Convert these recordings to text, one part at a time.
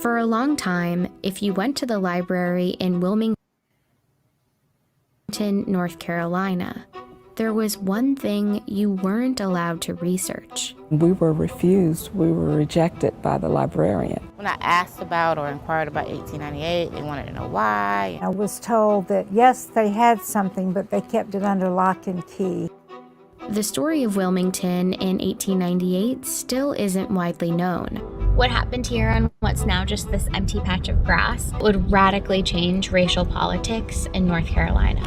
For a long time, if you went to the library in Wilmington, North Carolina, there was one thing you weren't allowed to research. We were refused, we were rejected by the librarian. When I asked about or inquired about 1898, they wanted to know why. I was told that yes, they had something, but they kept it under lock and key. The story of Wilmington in 1898 still isn't widely known. What happened here on what's now just this empty patch of grass would radically change racial politics in North Carolina.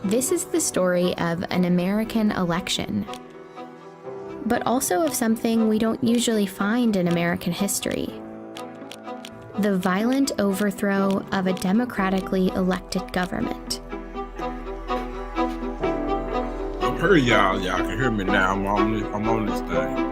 This is the story of an American election, but also of something we don't usually find in American history: the violent overthrow of a democratically elected government. I heard y'all can hear me now. I'm on this thing.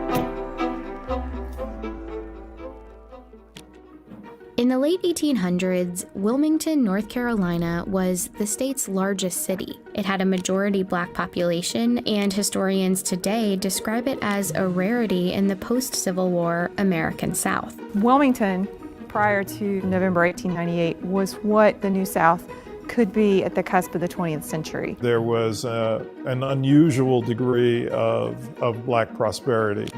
In the late 1800s, Wilmington, North Carolina was the state's largest city. It had a majority Black population, and historians today describe it as a rarity in the post-Civil War American South. Wilmington, prior to November 1898, was what the New South could be at the cusp of the 20th century. There was an unusual degree of Black prosperity.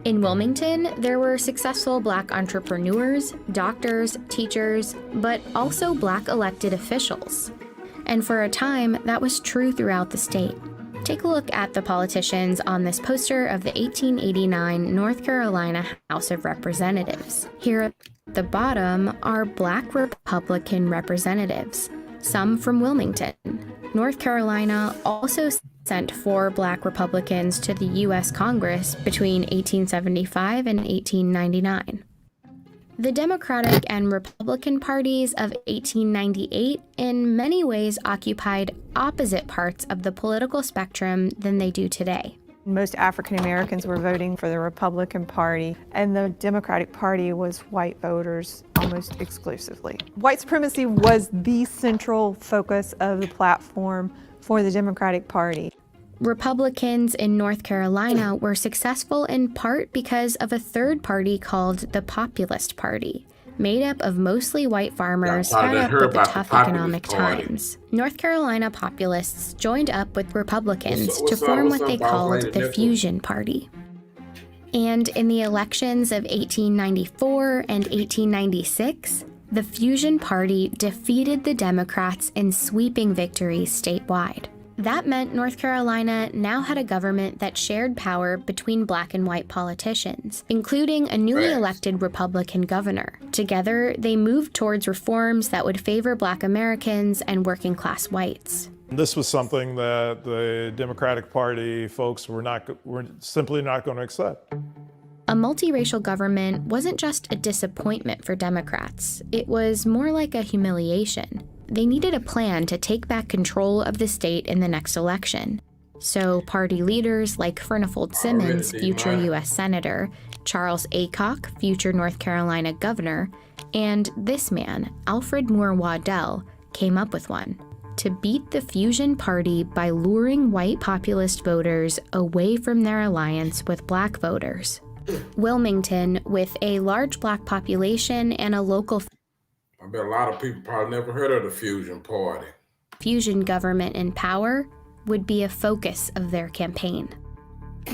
In Wilmington, there were successful Black entrepreneurs, doctors, teachers, but also Black elected officials. And for a time, that was true throughout the state. Take a look at the politicians on this poster of the 1889 North Carolina House of Representatives. Here at the bottom are Black Republican representatives, some from Wilmington. North Carolina also sent 4 Black Republicans to the U.S. Congress between 1875 and 1899. The Democratic and Republican parties of 1898 in many ways occupied opposite parts of the political spectrum than they do today. Most African Americans were voting for the Republican Party, and the Democratic Party was white voters almost exclusively. White supremacy was the central focus of the platform for the Democratic Party. Republicans in North Carolina were successful in part because of a third party called the Populist Party, made up of mostly white farmers fed up with the tough economic times. North Carolina populists joined up with Republicans to form what they called the Fusion Party. And in the elections of 1894 and 1896, the Fusion Party defeated the Democrats in sweeping victories statewide. That meant North Carolina now had a government that shared power between Black and white politicians, including a newly elected Republican governor. Together, they moved towards reforms that would favor Black Americans and working class whites. This was something that the Democratic Party folks were simply not going to accept. A multiracial government wasn't just a disappointment for Democrats. It was more like a humiliation. They needed a plan to take back control of the state in the next election. So party leaders like Furnifold Simmons, future U.S. Senator, Charles Aycock, future North Carolina governor, and this man, Alfred Moore Waddell, came up with one: to beat the Fusion Party by luring white populist voters away from their alliance with Black voters. Wilmington, with a large Black population and a local I bet a lot of people probably never heard of the Fusion Party. Fusion government in power, would be a focus of their campaign.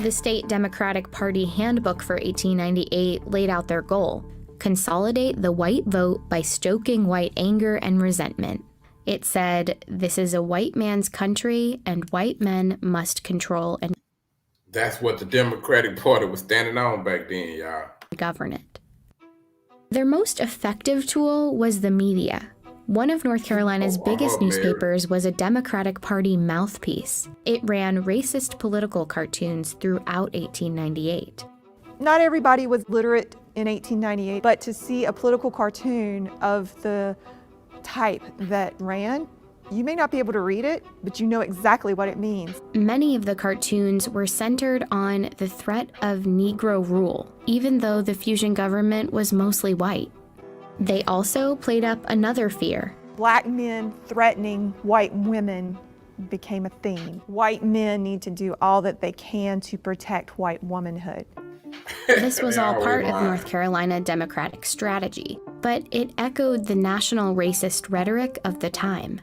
The State Democratic Party Handbook for 1898 laid out their goal: consolidate the white vote by stoking white anger and resentment. It said, "This is a white man's country, and white men must control and That's what the Democratic Party was standing on back then, y'all. govern it." Their most effective tool was the media. One of North Carolina's biggest newspapers was a Democratic Party mouthpiece. It ran racist political cartoons throughout 1898. Not everybody was literate in 1898, but to see a political cartoon of the type that ran, you may not be able to read it, but you know exactly what it means. Many of the cartoons were centered on the threat of Negro rule, even though the Fusion government was mostly white. They also played up another fear. Black men threatening white women became a theme. White men need to do all that they can to protect white womanhood. This was all part of North Carolina Democratic strategy. but it echoed the national racist rhetoric of the time.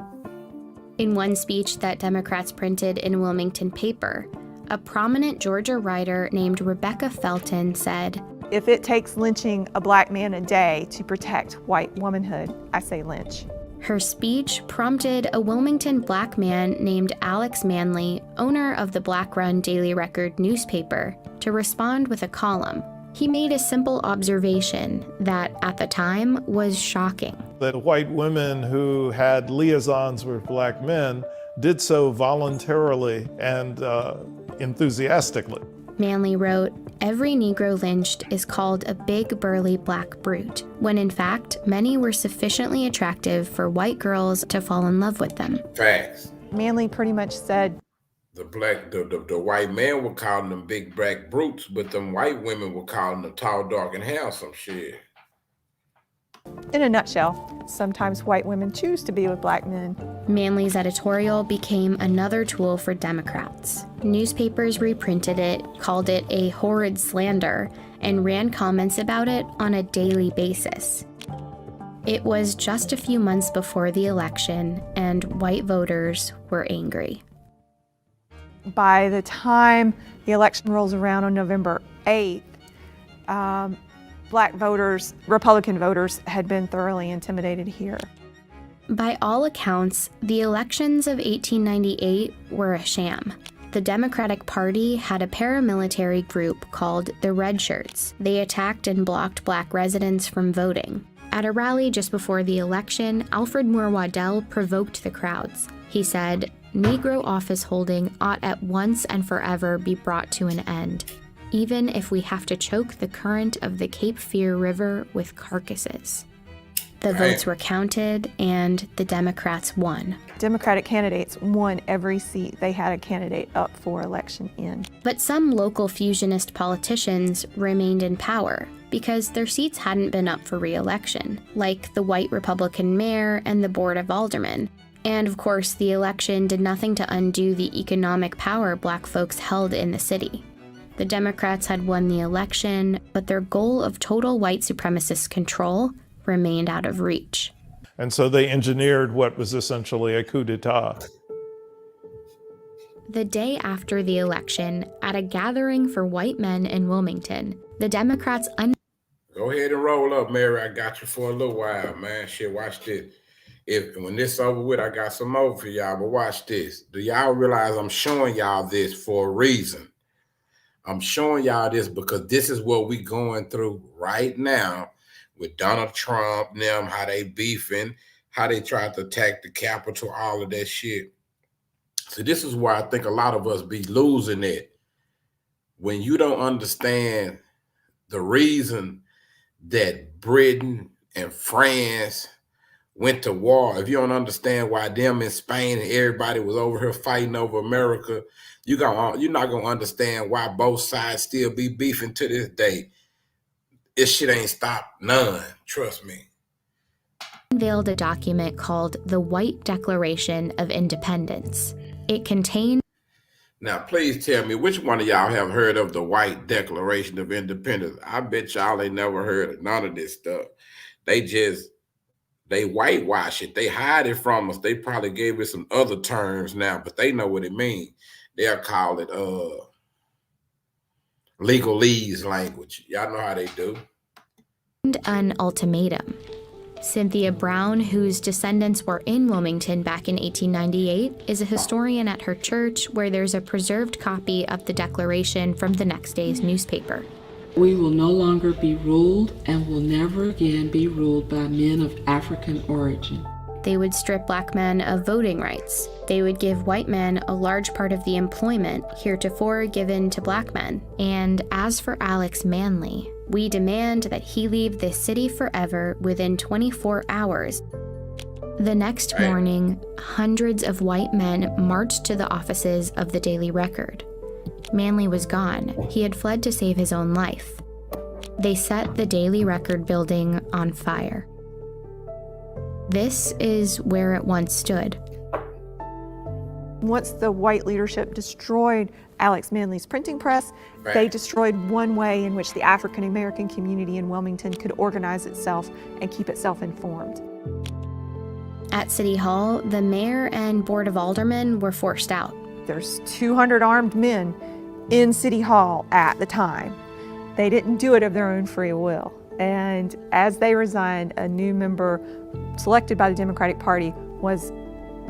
In one speech that Democrats printed in Wilmington paper, a prominent Georgia writer named Rebecca Felton said, "If it takes lynching a black man a day to protect white womanhood, I say lynch." Her speech prompted a Wilmington black man named Alex Manley, owner of the Black-run Daily Record newspaper, to respond with a column. He made a simple observation that, at the time, was shocking. That white women who had liaisons with black men did so voluntarily and enthusiastically. Manley wrote, "Every Negro lynched is called a big burly black brute, when in fact, many were sufficiently attractive for white girls to fall in love with them." Facts. Manley pretty much said, The white man were calling them big black brutes, but them white women were calling them tall, dark, and handsome. Shit. in a nutshell, sometimes white women choose to be with black men. Manley's editorial became another tool for Democrats. Newspapers reprinted it, called it a horrid slander, and ran comments about it on a daily basis. It was just a few months before the election, and white voters were angry. By the time the election rolls around on November 8th, black voters, Republican voters, had been thoroughly intimidated here. By all accounts, the elections of 1898 were a sham. The Democratic Party had a paramilitary group called the Red Shirts. They attacked and blocked black residents from voting. At a rally just before the election, Alfred Moore Waddell provoked the crowds. He said, "Negro office holding ought at once and forever be brought to an end, even if we have to choke the current of the Cape Fear River with carcasses." The votes were counted, and the Democrats won. Democratic candidates won every seat they had a candidate up for election in. But some local fusionist politicians remained in power because their seats hadn't been up for re-election, like the white Republican mayor and the Board of Aldermen. And of course, the election did nothing to undo the economic power black folks held in the city. The Democrats had won the election, but their goal of total white supremacist control remained out of reach. And so they engineered what was essentially a coup d'etat. The day after the election, at a gathering for white men in Wilmington, the Democrats Go ahead and roll up, Mary. I got you for a little while, man. Shit, watch this. When this over with, I got some more for y'all, but watch this. Do y'all realize I'm showing y'all this for a reason? I'm showing y'all this because this is what we going through right now with Donald Trump, them, how they beefing, how they tried to attack the Capitol, all of that shit. So this is where I think a lot of us be losing it. When you don't understand the reason that Britain and France went to war, if you don't understand why them in Spain and everybody was over here fighting over America, you're not going to understand why both sides still be beefing to this day. This shit ain't stopped none, trust me. unveiled a document called the White Declaration of Independence. It contained... Now, please tell me, which one of y'all have heard of the White Declaration of Independence? I bet y'all ain't never heard of none of this stuff. They whitewash it. They hide it from us. They probably gave it some other terms now, but they know what it means. They'll call it legalese language. Y'all know how they do. an ultimatum. Cynthia Brown, whose descendants were in Wilmington back in 1898, is a historian at her church where there's a preserved copy of the Declaration from the next day's newspaper. We will no longer be ruled and will never again be ruled by men of African origin. They would strip black men of voting rights. They would give white men a large part of the employment heretofore given to black men. And as for Alex Manley, we demand that he leave this city forever within 24 hours. The next morning, hundreds of white men marched to the offices of the Daily Record. Manley was gone. He had fled to save his own life. They set the Daily Record building on fire. This is where it once stood. Once the white leadership destroyed Alex Manly's printing press, they destroyed one way in which the African American community in Wilmington could organize itself and keep itself informed. At City Hall, the mayor and board of aldermen were forced out. There's 200 armed men in City Hall at the time. They didn't do it of their own free will. And as they resigned, a new member selected by the Democratic Party was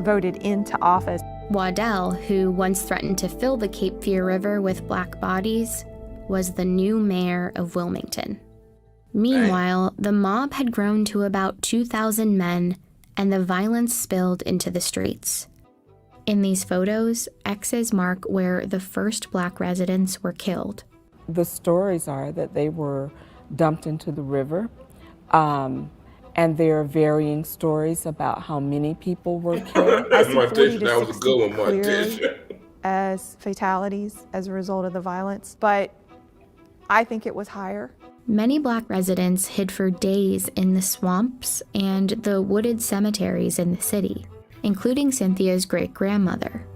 voted into office. Waddell, who once threatened to fill the Cape Fear River with black bodies, was the new mayor of Wilmington. Meanwhile, the mob had grown to about 2,000 men, and the violence spilled into the streets. In these photos, X's mark where the first black residents were killed. The stories are that they were dumped into the river, and there are varying stories about how many people were killed. I see 40 to 60 clearly as fatalities as a result of the violence, but I think it was higher. Many black residents hid for days in the swamps and the wooded cemeteries in the city, including Cynthia's great-grandmother.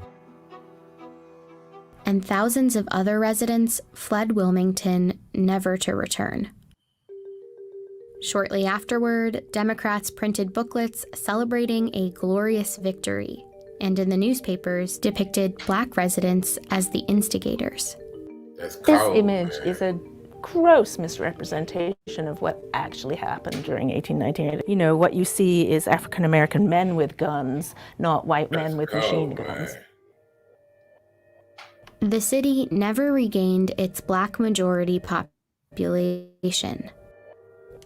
And thousands of other residents fled Wilmington, never to return. Shortly afterward, Democrats printed booklets celebrating a glorious victory, and in the newspapers depicted black residents as the instigators. This image is a gross misrepresentation of what actually happened during 1898. You know, what you see is African American men with guns, not white men with machine guns. The city never regained its black majority population.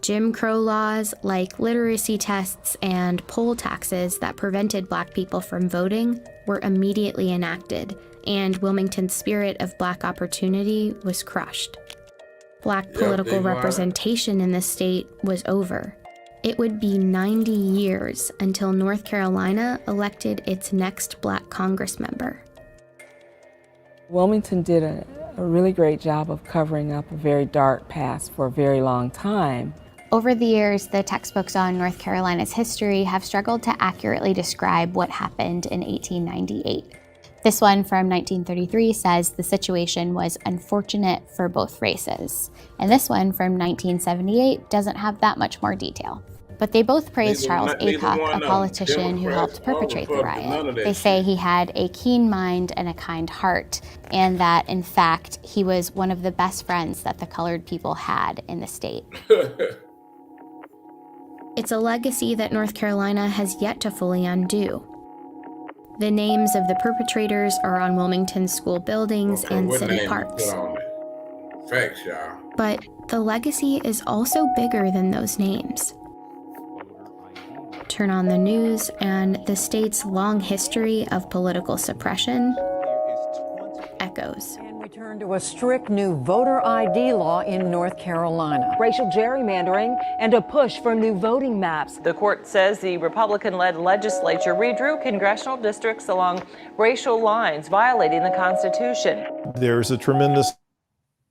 Jim Crow laws like literacy tests and poll taxes that prevented black people from voting were immediately enacted, and Wilmington's spirit of black opportunity was crushed. Black political representation in the state was over. It would be 90 years until North Carolina elected its next black Congress member. Wilmington did a really great job of covering up a very dark past for a very long time. Over the years, the textbooks on North Carolina's history have struggled to accurately describe what happened in 1898. This one from 1933 says the situation was unfortunate for both races. And this one from 1978 doesn't have that much more detail. But they both praise Charles Aycock, a politician who helped perpetrate the riot. They say he had a keen mind and a kind heart, and that, in fact, he was one of the best friends that the colored people had in the state. It's a legacy that North Carolina has yet to fully undo. The names of the perpetrators are on Wilmington's school buildings and city parks. Facts, y'all. But the legacy is also bigger than those names. Turn on the news, and the state's long history of political suppression echoes. And we turn to a strict new voter ID law in North Carolina. Racial gerrymandering and a push for new voting maps. The court says the Republican-led legislature redrew congressional districts along racial lines, violating the Constitution. There's a tremendous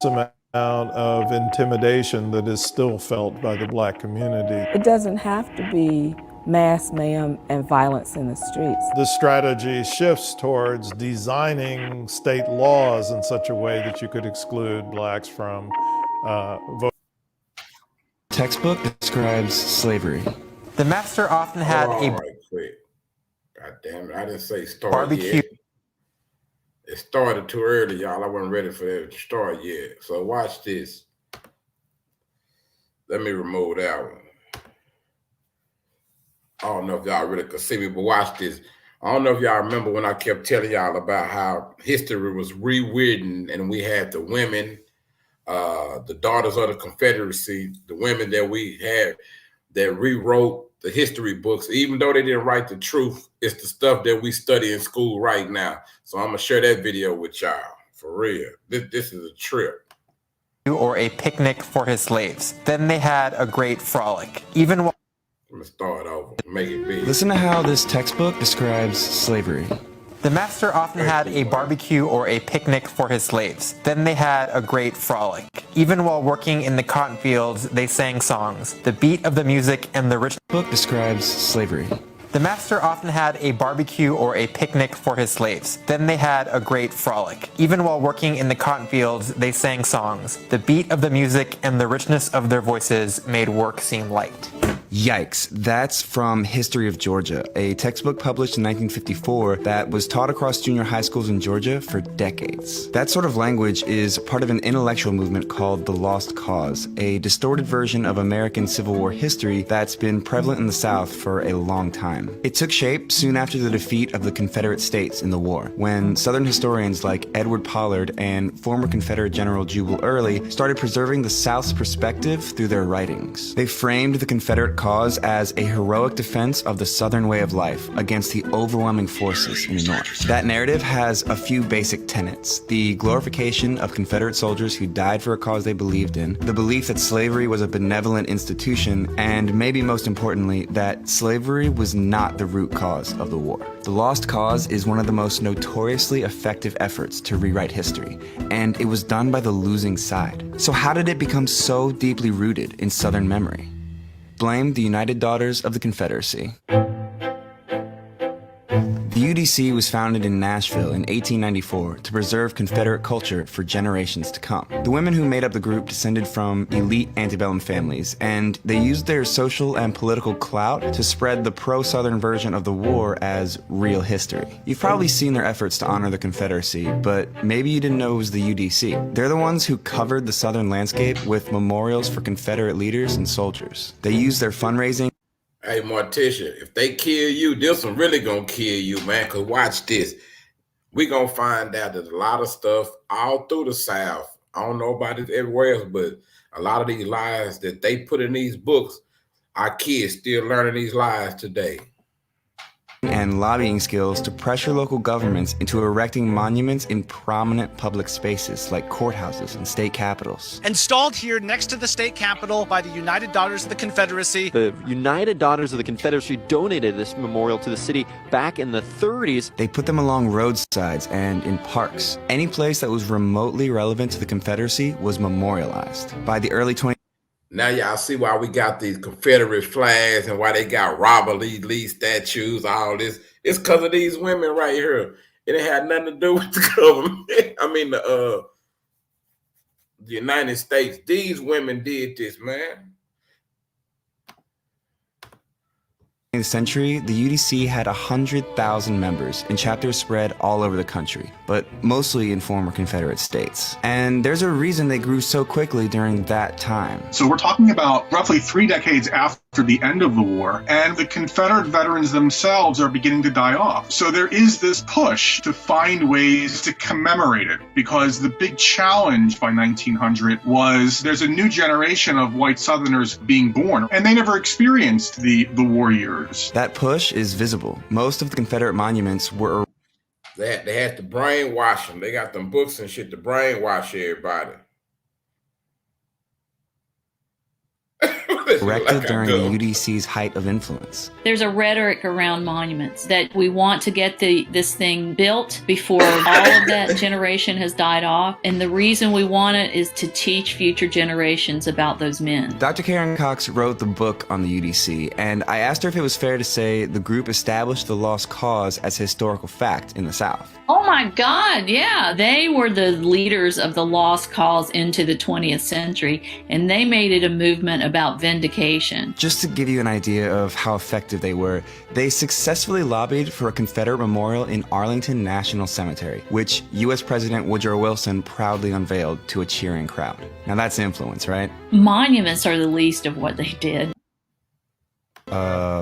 amount of intimidation that is still felt by the black community. It doesn't have to be mass mayhem and violence in the streets. The strategy shifts towards designing state laws in such a way that you could exclude blacks from voting. Textbook describes slavery. The master often had God damn it, I didn't say start barbecue. Yet. It started too early, y'all. I wasn't ready for it to start yet. So watch this. Let me remove that one. I don't know if y'all really could see me, but watch this. I don't know if y'all remember when I kept telling y'all about how history was rewritten and we had the women, the daughters of the Confederacy, the women that we had that rewrote the history books. Even though they didn't write the truth, it's the stuff that we study in school right now. So I'm going to share that video with y'all, for real. This is a trip. Or a picnic for his slaves. Then they had a great frolic. Even while I'm gonna start over, make it big. Listen to how this textbook describes slavery. the master often had a barbecue or a picnic for his slaves. Then they had a great frolic. Even while working in the cotton fields, they sang songs. The beat of the music and the rich book describes slavery. The master often had a barbecue or a picnic for his slaves. Then they had a great frolic. Even while working in the cotton fields, they sang songs. The beat of the music and the richness of their voices made work seem light. Yikes, that's from History of Georgia, a textbook published in 1954 that was taught across junior high schools in Georgia for decades. That sort of language is part of an intellectual movement called the Lost Cause, a distorted version of American Civil War history that's been prevalent in the South for a long time. It took shape soon after the defeat of the Confederate States in the war, when Southern historians like Edward Pollard and former Confederate General Jubal Early started preserving the South's perspective through their writings. They framed the Confederate cause as a heroic defense of the Southern way of life against the overwhelming forces in the North. That narrative has a few basic tenets: the glorification of Confederate soldiers who died for a cause they believed in, the belief that slavery was a benevolent institution, and maybe most importantly, that slavery was not the root cause of the war. The Lost Cause is one of the most notoriously effective efforts to rewrite history, and it was done by the losing side. So how did it become so deeply rooted in Southern memory? Blame the United Daughters of the Confederacy. The UDC was founded in Nashville in 1894 to preserve Confederate culture for generations to come. The women who made up the group descended from elite antebellum families, and they used their social and political clout to spread the pro-Southern version of the war as real history. You've probably seen their efforts to honor the Confederacy, but maybe you didn't know it was the UDC. They're the ones who covered the Southern landscape with memorials for Confederate leaders and soldiers. They used their fundraising. Hey, Morticia, if they kill you, this one really gonna kill you, man, because watch this. We gonna find out that a lot of stuff all through the South, I don't know about it everywhere else, but a lot of these lies that they put in these books, our kids still learning these lies today. And lobbying skills to pressure local governments into erecting monuments in prominent public spaces like courthouses and state capitals. Installed here next to the state capitol by the United Daughters of the Confederacy. The United Daughters of the Confederacy donated this memorial to the city back in the 30s. They put them along roadsides and in parks. Any place that was remotely relevant to the Confederacy was memorialized. By the early 20s, now y'all see why we got these Confederate flags and why they got Robert Lee statues, all this. It's because of these women right here. It had nothing to do with the government. I mean, the United States. These women did this, man. In the century, the UDC had 100,000 members and chapters spread all over the country, but mostly in former Confederate states. And there's a reason they grew so quickly during that time. So we're talking about roughly 3 decades after the end of the war, and the Confederate veterans themselves are beginning to die off. So there is this push to find ways to commemorate it, because the big challenge by 1900 was there's a new generation of white Southerners being born, and they never experienced the war years. That push is visible. Most of the Confederate monuments were... They had to brainwash them. They got them books and shit to brainwash everybody. erected during the UDC's height of influence. There's a rhetoric around monuments that we want to get this thing built before all of that generation has died off. And the reason we want it is to teach future generations about those men. Dr. Karen Cox wrote the book on the UDC, and I asked her if it was fair to say the group established the Lost Cause as a historical fact in the South. Oh my God, yeah. They were the leaders of the Lost Cause into the 20th century, and they made it a movement about vindication. Just to give you an idea of how effective they were, they successfully lobbied for a Confederate memorial in Arlington National Cemetery, which U.S. President Woodrow Wilson proudly unveiled to a cheering crowd. Now that's influence, right? Monuments are the least of what they did.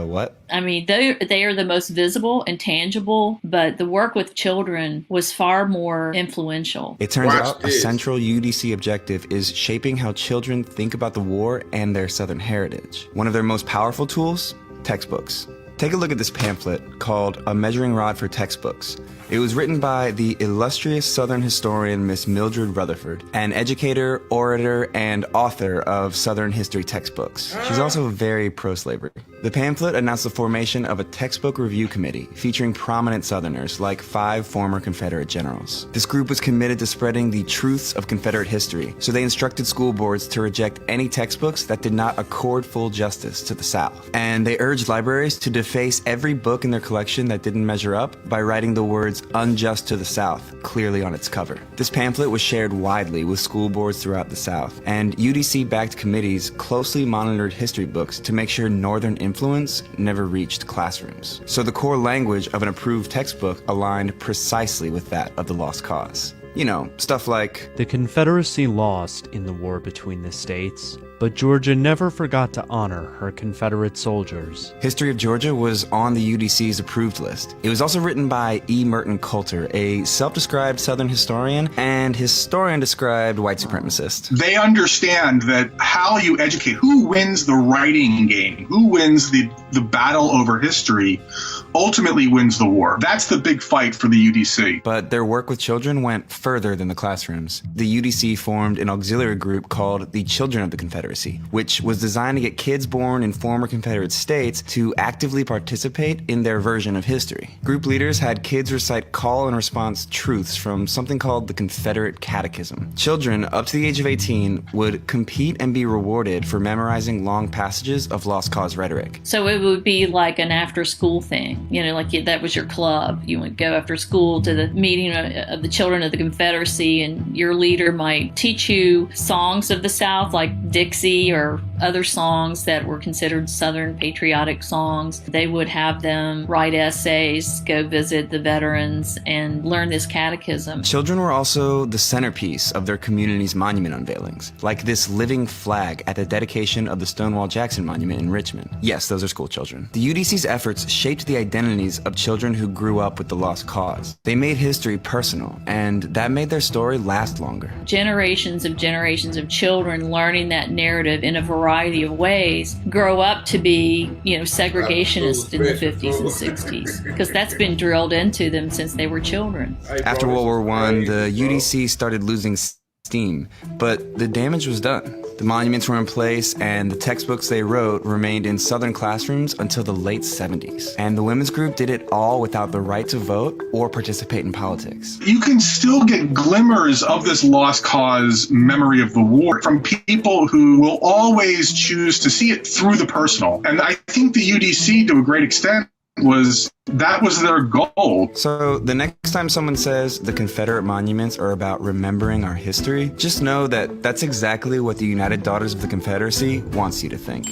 What? I mean, they are the most visible and tangible, but the work with children was far more influential. It turns out a central UDC objective is shaping how children think about the war and their Southern heritage. One of their most powerful tools? Textbooks. Take a look at this pamphlet called A Measuring Rod for Textbooks. It was written by the illustrious Southern historian Miss Mildred Rutherford, an educator, orator, and author of Southern history textbooks. She's also very pro-slavery. The pamphlet announced the formation of a textbook review committee featuring prominent Southerners like 5 former Confederate generals. This group was committed to spreading the truths of Confederate history, so they instructed school boards to reject any textbooks that did not accord full justice to the South. And they urged libraries to deface every book in their collection that didn't measure up by writing the words "unjust to the South" clearly on its cover. This pamphlet was shared widely with school boards throughout the South, and UDC-backed committees closely monitored history books to make sure Northern influence never reached classrooms. So the core language of an approved textbook aligned precisely with that of the Lost Cause. You know, stuff like, "The Confederacy lost in the war between the states, but Georgia never forgot to honor her Confederate soldiers." History of Georgia was on the UDC's approved list. It was also written by E. Merton Coulter, a self-described Southern historian and historian-described white supremacist. They understand that how you educate, who wins the writing game, who wins the battle over history, ultimately wins the war. That's the big fight for the UDC. But their work with children went further than the classrooms. The UDC formed an auxiliary group called the Children of the Confederacy, which was designed to get kids born in former Confederate states to actively participate in their version of history. Group leaders had kids recite call and response truths from something called the Confederate Catechism. Children up to the age of 18 would compete and be rewarded for memorizing long passages of Lost Cause rhetoric. So it would be like an after-school thing. You know, like that was your club. You would go after school to the meeting of the Children of the Confederacy, and your leader might teach you songs of the South, like Dixie or other songs that were considered Southern patriotic songs. They would have them write essays, go visit the veterans, and learn this catechism. Children were also the centerpiece of their community's monument unveilings, like this living flag at the dedication of the Stonewall Jackson Monument in Richmond. Yes, those are school children. The UDC's efforts shaped the identities of children who grew up with the Lost Cause. They made history personal, and that made their story last longer. Generations of children learning that narrative in a variety of ways grow up to be, you know, segregationists in the 50s and 60s, because that's been drilled into them since they were children. After World War I, the UDC started losing steam, but the damage was done. The monuments were in place, and the textbooks they wrote remained in Southern classrooms until the late 70s. And the women's group did it all without the right to vote or participate in politics. You can still get glimmers of this Lost Cause memory of the war from people who will always choose to see it through the personal. And I think the UDC, to a great extent, that was their goal. So the next time someone says the Confederate monuments are about remembering our history, just know that that's exactly what the United Daughters of the Confederacy wants you to think.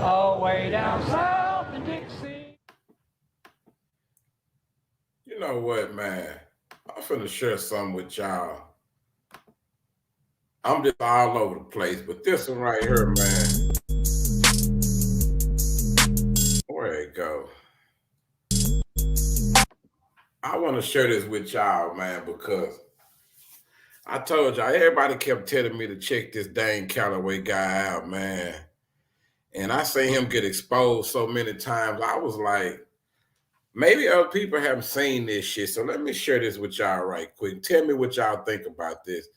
Away down south in Dixie. You know what, man? I'm finna share something with y'all. I'm just all over the place, but this one right here, man. Where it go? I want to share this with y'all, man, because I told y'all, everybody kept telling me to check this Dane Calloway guy out, man. And I seen him get exposed so many times. I was like, maybe other people haven't seen this shit. So let me share this with y'all right quick. Tell me what y'all think about this.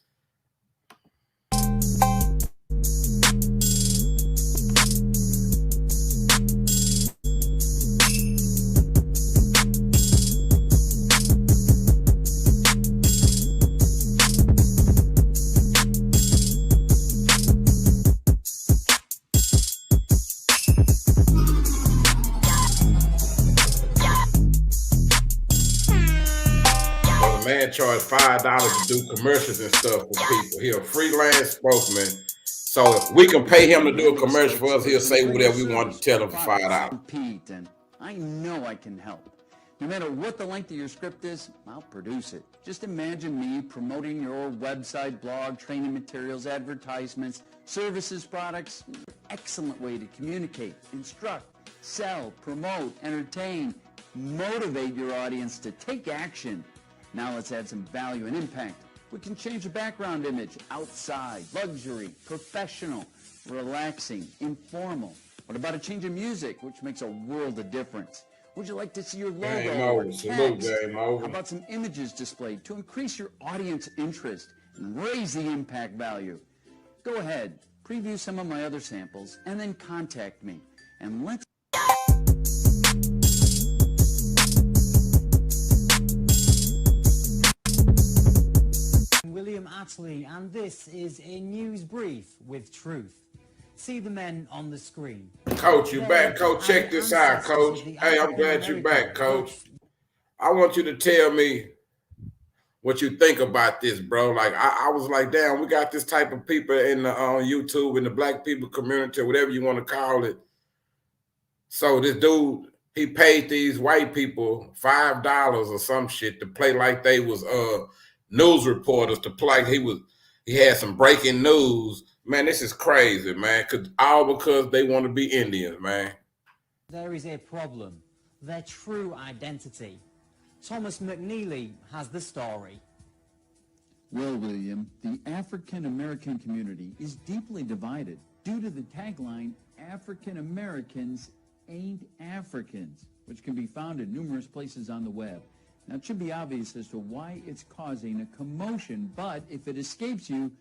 Man charged $5 to do commercials and stuff for people. He's a freelance spokesman. So if we can pay him to do a commercial for us, he'll say whatever we want to tell him for $5. Compete, and I know I can help. No matter what the length of your script is, I'll produce it. Just imagine me promoting your website, blog, training materials, advertisements, services, products. Excellent way to communicate, instruct, sell, promote, entertain, motivate your audience to take action. Now let's add some value and impact. We can change the background image. Outside, luxury, professional, relaxing, informal. What about a change of music, which makes a world of difference? Would you like to see your logo or text? How about some images displayed to increase your audience interest and raise the impact value? Go ahead, preview some of my other samples, and then contact me. And let's... William Attlee, and this is a news brief with truth. See the men on the screen. Coach, you back? Coach, check this out, Coach. Hey, I'm glad you're back, Coach. I want you to tell me what you think about this, bro. Like, I was like, damn, we got this type of people in the on YouTube, in the black people community, whatever you want to call it. So this dude, he paid these white people $5 or some shit to play like they was news reporters, to play like he had some breaking news. Man, this is crazy, man. All because they want to be Indians, man. There is a problem. Their true identity. Thomas McNeely has the story. Well, William, the African American community is deeply divided due to the tagline, African Americans ain't Africans, which can be found in numerous places on the web. Now, it should be obvious as to why it's causing a commotion, but if it escapes you,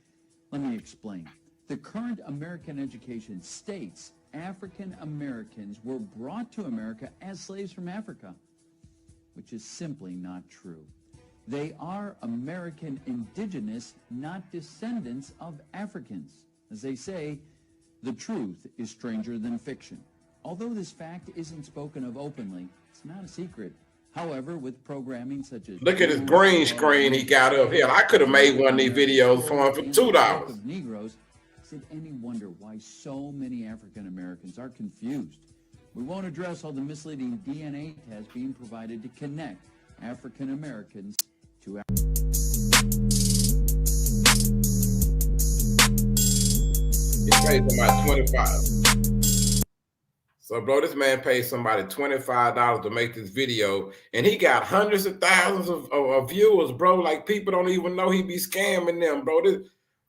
let me explain. The current American education states African Americans were brought to America as slaves from Africa, which is simply not true. They are American indigenous, not descendants of Africans. As they say, the truth is stranger than fiction. Although this fact isn't spoken of openly, it's not a secret. However, with programming such as... Look at his green screen he got up here. I could have made one of these videos for him for $2. Negroes, is it any wonder why so many African Americans are confused? We won't address all the misleading DNA tests being provided to connect African Americans to... He paid somebody $25. So, bro, this man paid somebody $25 to make this video, and he got hundreds of thousands of viewers, bro. Like, people don't even know he be scamming them, bro.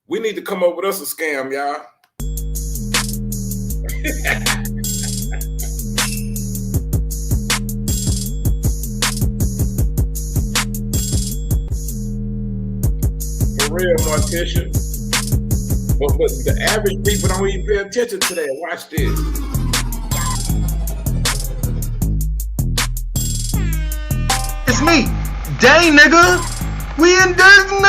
We need to come up with us a scam, y'all. For real, Morticia. But the average people don't even pay attention to that. Watch this. It's me, Dane, nigga. We indigenous.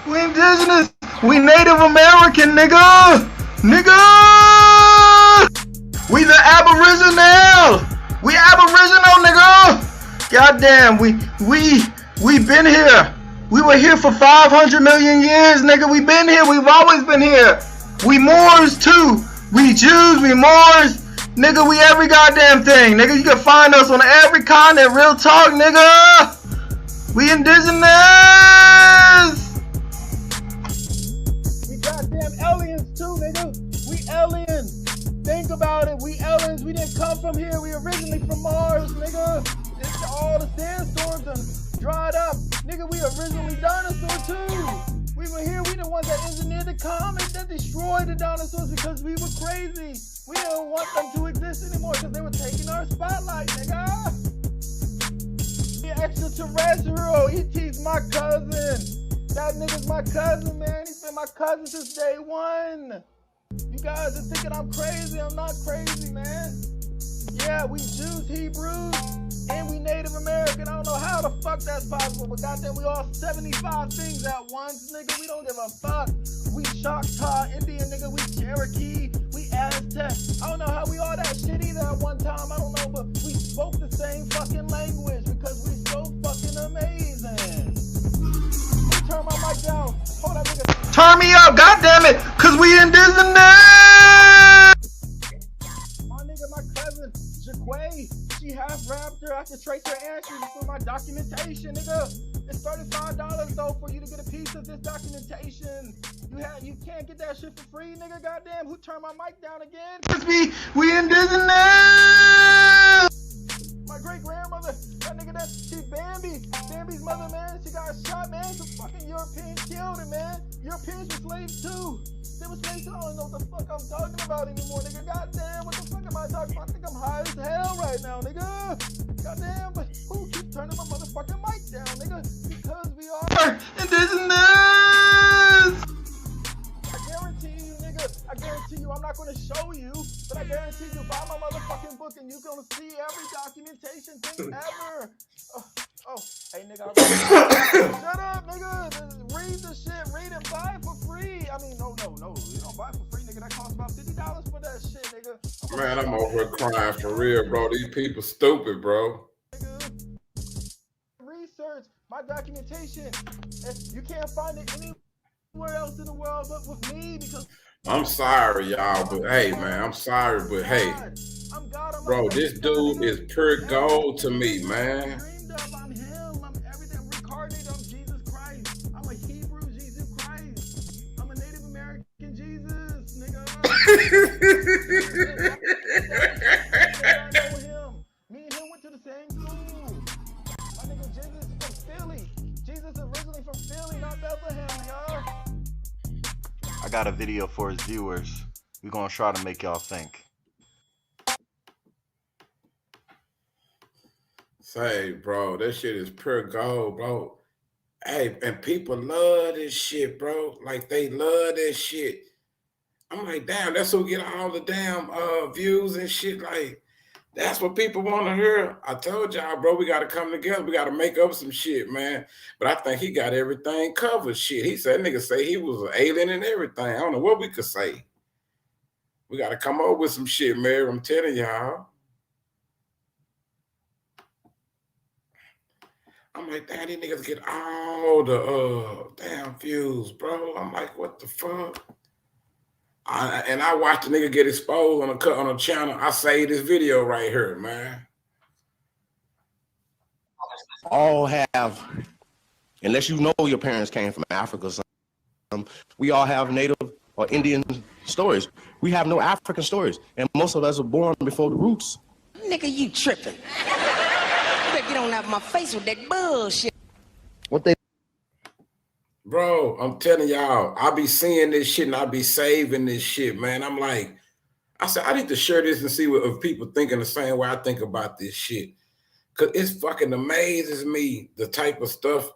We indigenous. We Native American, nigga. Nigga. We the Aboriginal. We Aboriginal, nigga. Goddamn, we been here. We were here for 500 million years, nigga. We been here. We've always been here. We Moors too. We Jews. We Moors. Nigga, we every goddamn thing. Nigga, you can find us on every continent. Real talk, nigga. We indigenous. We goddamn aliens too, nigga. We aliens. Think about it. We aliens. We didn't come from here. We originally from Mars, nigga. It's all the sandstorms and dried up. Nigga, we originally dinosaurs too. We were here. We the ones that engineered the comet that destroyed the dinosaurs because we were crazy. We didn't want them to exist anymore because they were taking our spotlight, nigga. The extraterrestrial, E.T.'s my cousin. That nigga's my cousin, man. He's been my cousin since day one. You guys are thinking I'm crazy. I'm not crazy, man. Yeah, we Jews, Hebrews, and we Native American. I don't know how the fuck that's possible, but goddamn, we all 75 things at once, nigga. We don't give a fuck. We Choctaw, Indian, nigga. We Cherokee, we Aztec. I don't know how we all that shit either at one time. I don't know, but we spoke the same fucking language because we so fucking amazing. Turn my mic down. Hold on, nigga. Turn me up, goddammit, cause we indigenous. My nigga, my cousin, Jaquay, she half raptor. I can trace her ancestry through my documentation, nigga. It's $35 though for you to get a piece of this documentation. You can't get that shit for free, nigga. Goddamn, who turned my mic down again? We indigenous. My my great grandmother, that nigga that she Bambi's mother, man, she got shot, man. The fucking Europeans killed her, man. Europeans were slaves too. They were slaves too. I don't know what the fuck I'm talking about anymore, nigga. Goddamn, what the fuck am I talking about? I think I'm high as hell right now, nigga. Goddamn, but who keeps turning my motherfucking mic down, nigga? Because we are and this and this. I guarantee you, I'm not going to show you, but I guarantee you, buy my motherfucking book and you're going to see every documentation thing ever. Hey, nigga, shut up, nigga. Read the shit, read and buy it for free. I mean, no. You don't buy it for free, nigga. That costs about $50 for that shit, nigga. Man, I'm over here crying for real, bro. These people stupid, bro. Research my documentation. You can't find it anywhere else in the world but with me because. I'm sorry, y'all, but hey, man, I'm sorry, but hey, bro, this dude is pure gold to me, man. I'm him. I'm everything reincarnated. I'm Jesus Christ. I'm a Hebrew Jesus Christ. I'm a Native American Jesus, nigga. I know him. Me and him went to the same school. My nigga Jesus is from Philly. Jesus is originally from Philly, not Bethlehem, y'all. I got a video for his viewers. We're gonna try to make y'all think. Say, bro, that shit is pure gold, bro. Hey, and people love this shit, bro. Like, they love that shit. I'm like, damn, that's who get all the damn views and shit. Like, that's what people want to hear. I told y'all, bro, we got to come together. We got to make up some shit, man. But I think he got everything covered. Shit, he said, nigga say he was an alien and everything. I don't know what we could say. We got to come up with some shit, man. I'm telling y'all. I'm like, damn, these niggas get all the damn views, bro. I'm like, what the fuck? And I watched the nigga get exposed on a channel. I saved this video right here, man. All have, unless you know your parents came from Africa, we all have Native or Indian stories. We have no African stories, and most of us were born before the roots. Nigga, you tripping. You better get on out of my face with that bullshit. What they Bro, I'm telling y'all, I be seeing this shit and I be saving this shit, man. I'm like, I said, I need to share this and see what if people thinking the same way I think about this shit. Cause it's fucking amazes me the type of stuff,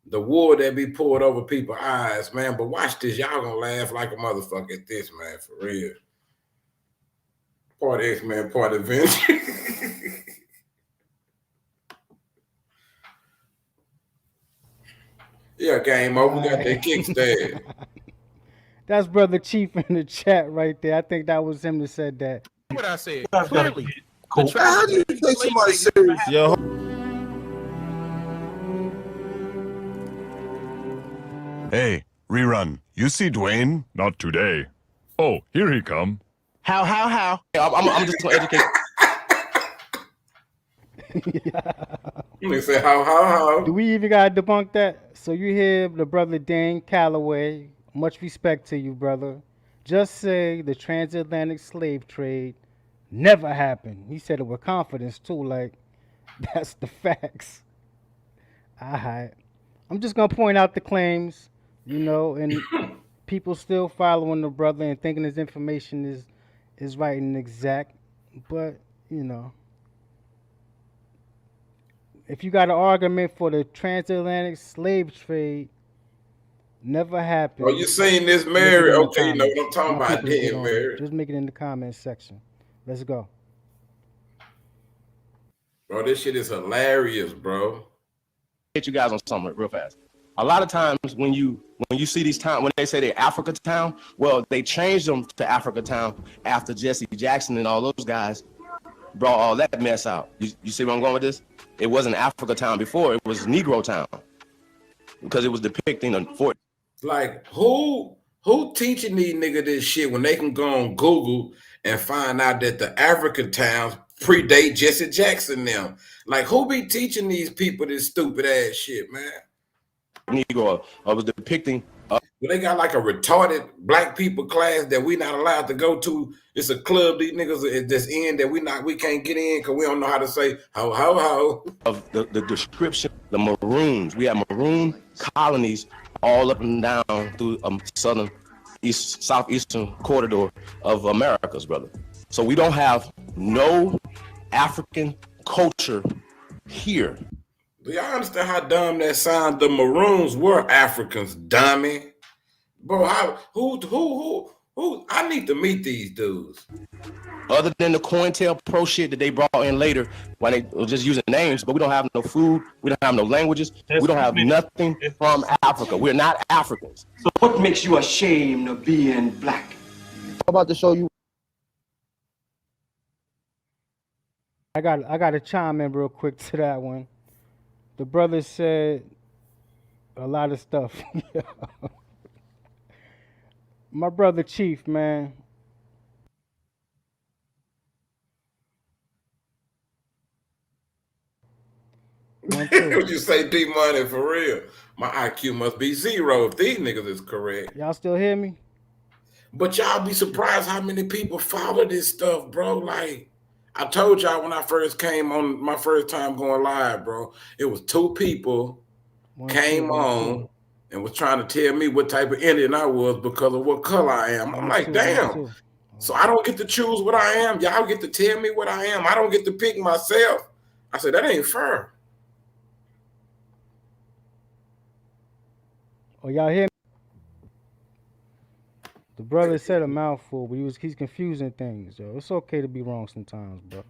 the wool that be poured over people's eyes, man. But watch this, y'all gonna laugh like a motherfucker at this, man, for real. Part X-Men, part adventure. Yeah, game over. We got that kickstand. That's Brother Chief in the chat right there. I think that was him that said that. What I said. Clearly. Cool. How do you take somebody serious? Yo. Hey, rerun. You see Dwayne? Not today. Oh, here he come. How? I'm just gonna educate. You say how? Do we even gotta debunk that? So you hear the brother Dane Calloway, much respect to you, brother. Just say the transatlantic slave trade never happened. He said it with confidence too, like that's the facts. Alright. I'm just gonna point out the claims, you know, and people still following the brother and thinking his information is right and exact. But, you know. If you got an argument for the transatlantic slave trade never happened. Oh, you seen this, Mary? Okay, you know what I'm talking about, damn, Mary. Just make it in the comments section. Let's go. Bro, this shit is hilarious, bro. Hit you guys on something real fast. A lot of times when you see these towns, when they say they're Africa Town, well, they changed them to Africa Town after Jesse Jackson and all those guys brought all that mess out. You see where I'm going with this? It wasn't Africa Town before, it was Negro Town. Because it was depicting a fort. Like, who teaching these niggas this shit when they can go on Google and find out that the African towns predate Jesse Jackson now? Like, who be teaching these people this stupid ass shit, man? Negro was depicting Well, they got like a retarded black people class that we not allowed to go to. It's a club these niggas that's in that we can't get in because we don't know how to say ho ho ho. Of the description, the Maroons. We have Maroon colonies all up and down through southern, southeastern corridor of Americas, brother. So we don't have no African culture here. Do y'all understand how dumb that sounds? The Maroons were Africans, dummy. Bro, who? I need to meet these dudes. Other than the COINTELPRO shit that they brought in later, when they were just using names, but we don't have no food, we don't have no languages, we don't have nothing from Africa. We're not Africans. So what makes you ashamed of being black? I'm about to show you. I got to chime in real quick to that one. The brother said a lot of stuff. My brother Chief, man. What you say, D-Money, for real? My IQ must be 0 if these niggas is correct. Y'all still hear me? But y'all be surprised how many people follow this stuff, bro. Like, I told y'all when I first came on my first time going live, bro, it was 2 people came on and was trying to tell me what type of Indian I was because of what color I am. I'm like, damn. So I don't get to choose what I am. Y'all get to tell me what I am. I don't get to pick myself. I said, that ain't fair. Oh, y'all hear me? The brother said a mouthful, but he's confusing things, yo. It's okay to be wrong sometimes, bro.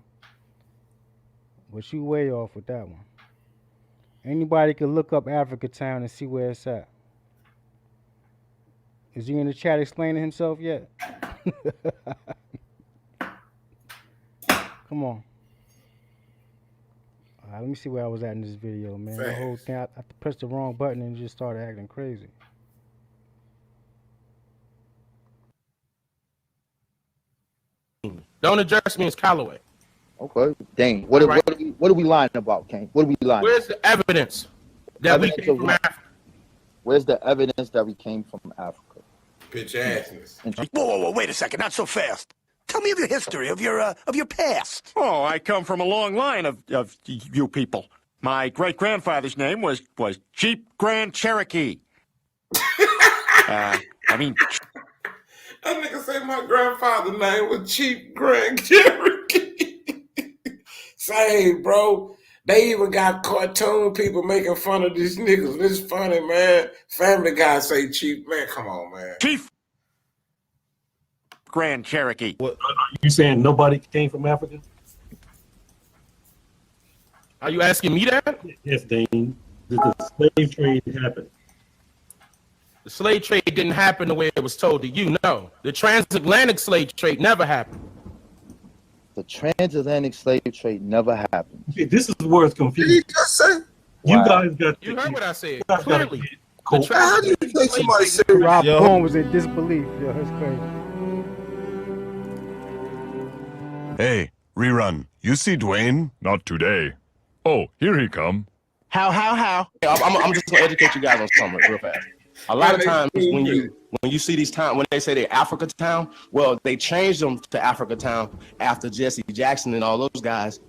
But you way off with that one. Anybody can look up Africa Town and see where it's at. Is he in the chat explaining himself yet? Come on. All right, let me see where I was at in this video, man. The whole thing, I pressed the wrong button and just started acting crazy. Don't address me as Calloway. Okay. Dang. What are we lying about, Kane? What are we lying Where's about? the evidence that we came from Africa? Where's the evidence that we came from Africa? Bitch asses. Whoa, wait a second, not so fast. Tell me of your history, of your past. Oh, I come from a long line of you people. My great-grandfather's name was Jeep Grand Cherokee. That nigga say my grandfather's name was Chief Grand Cherokee. Same, bro. They even got cartoon people making fun of these niggas. It's funny, man. Family Guy say Chief. Man, come on, man. Chief Grand Cherokee. What, are you saying nobody came from Africa? Are you asking me that? Yes, Dane. Did the slave trade happen? The slave trade didn't happen the way it was told to you, no. The transatlantic slave trade never happened. The transatlantic slave trade never happened. See, this is where it's confusing. Did he just say? You guys got. You heard what I said, guys gotta clearly. get cool. How do you think somebody said Rob Bone was in disbelief? Yo, that's crazy. Hey, rerun. You see Dwayne? Not today. Oh, here he come. How? I'm just gonna educate you guys on something real fast. A lot of times when you see these towns, when they say they're Africa Town, well, they changed them to Africa Town after Jesse Jackson and all those guys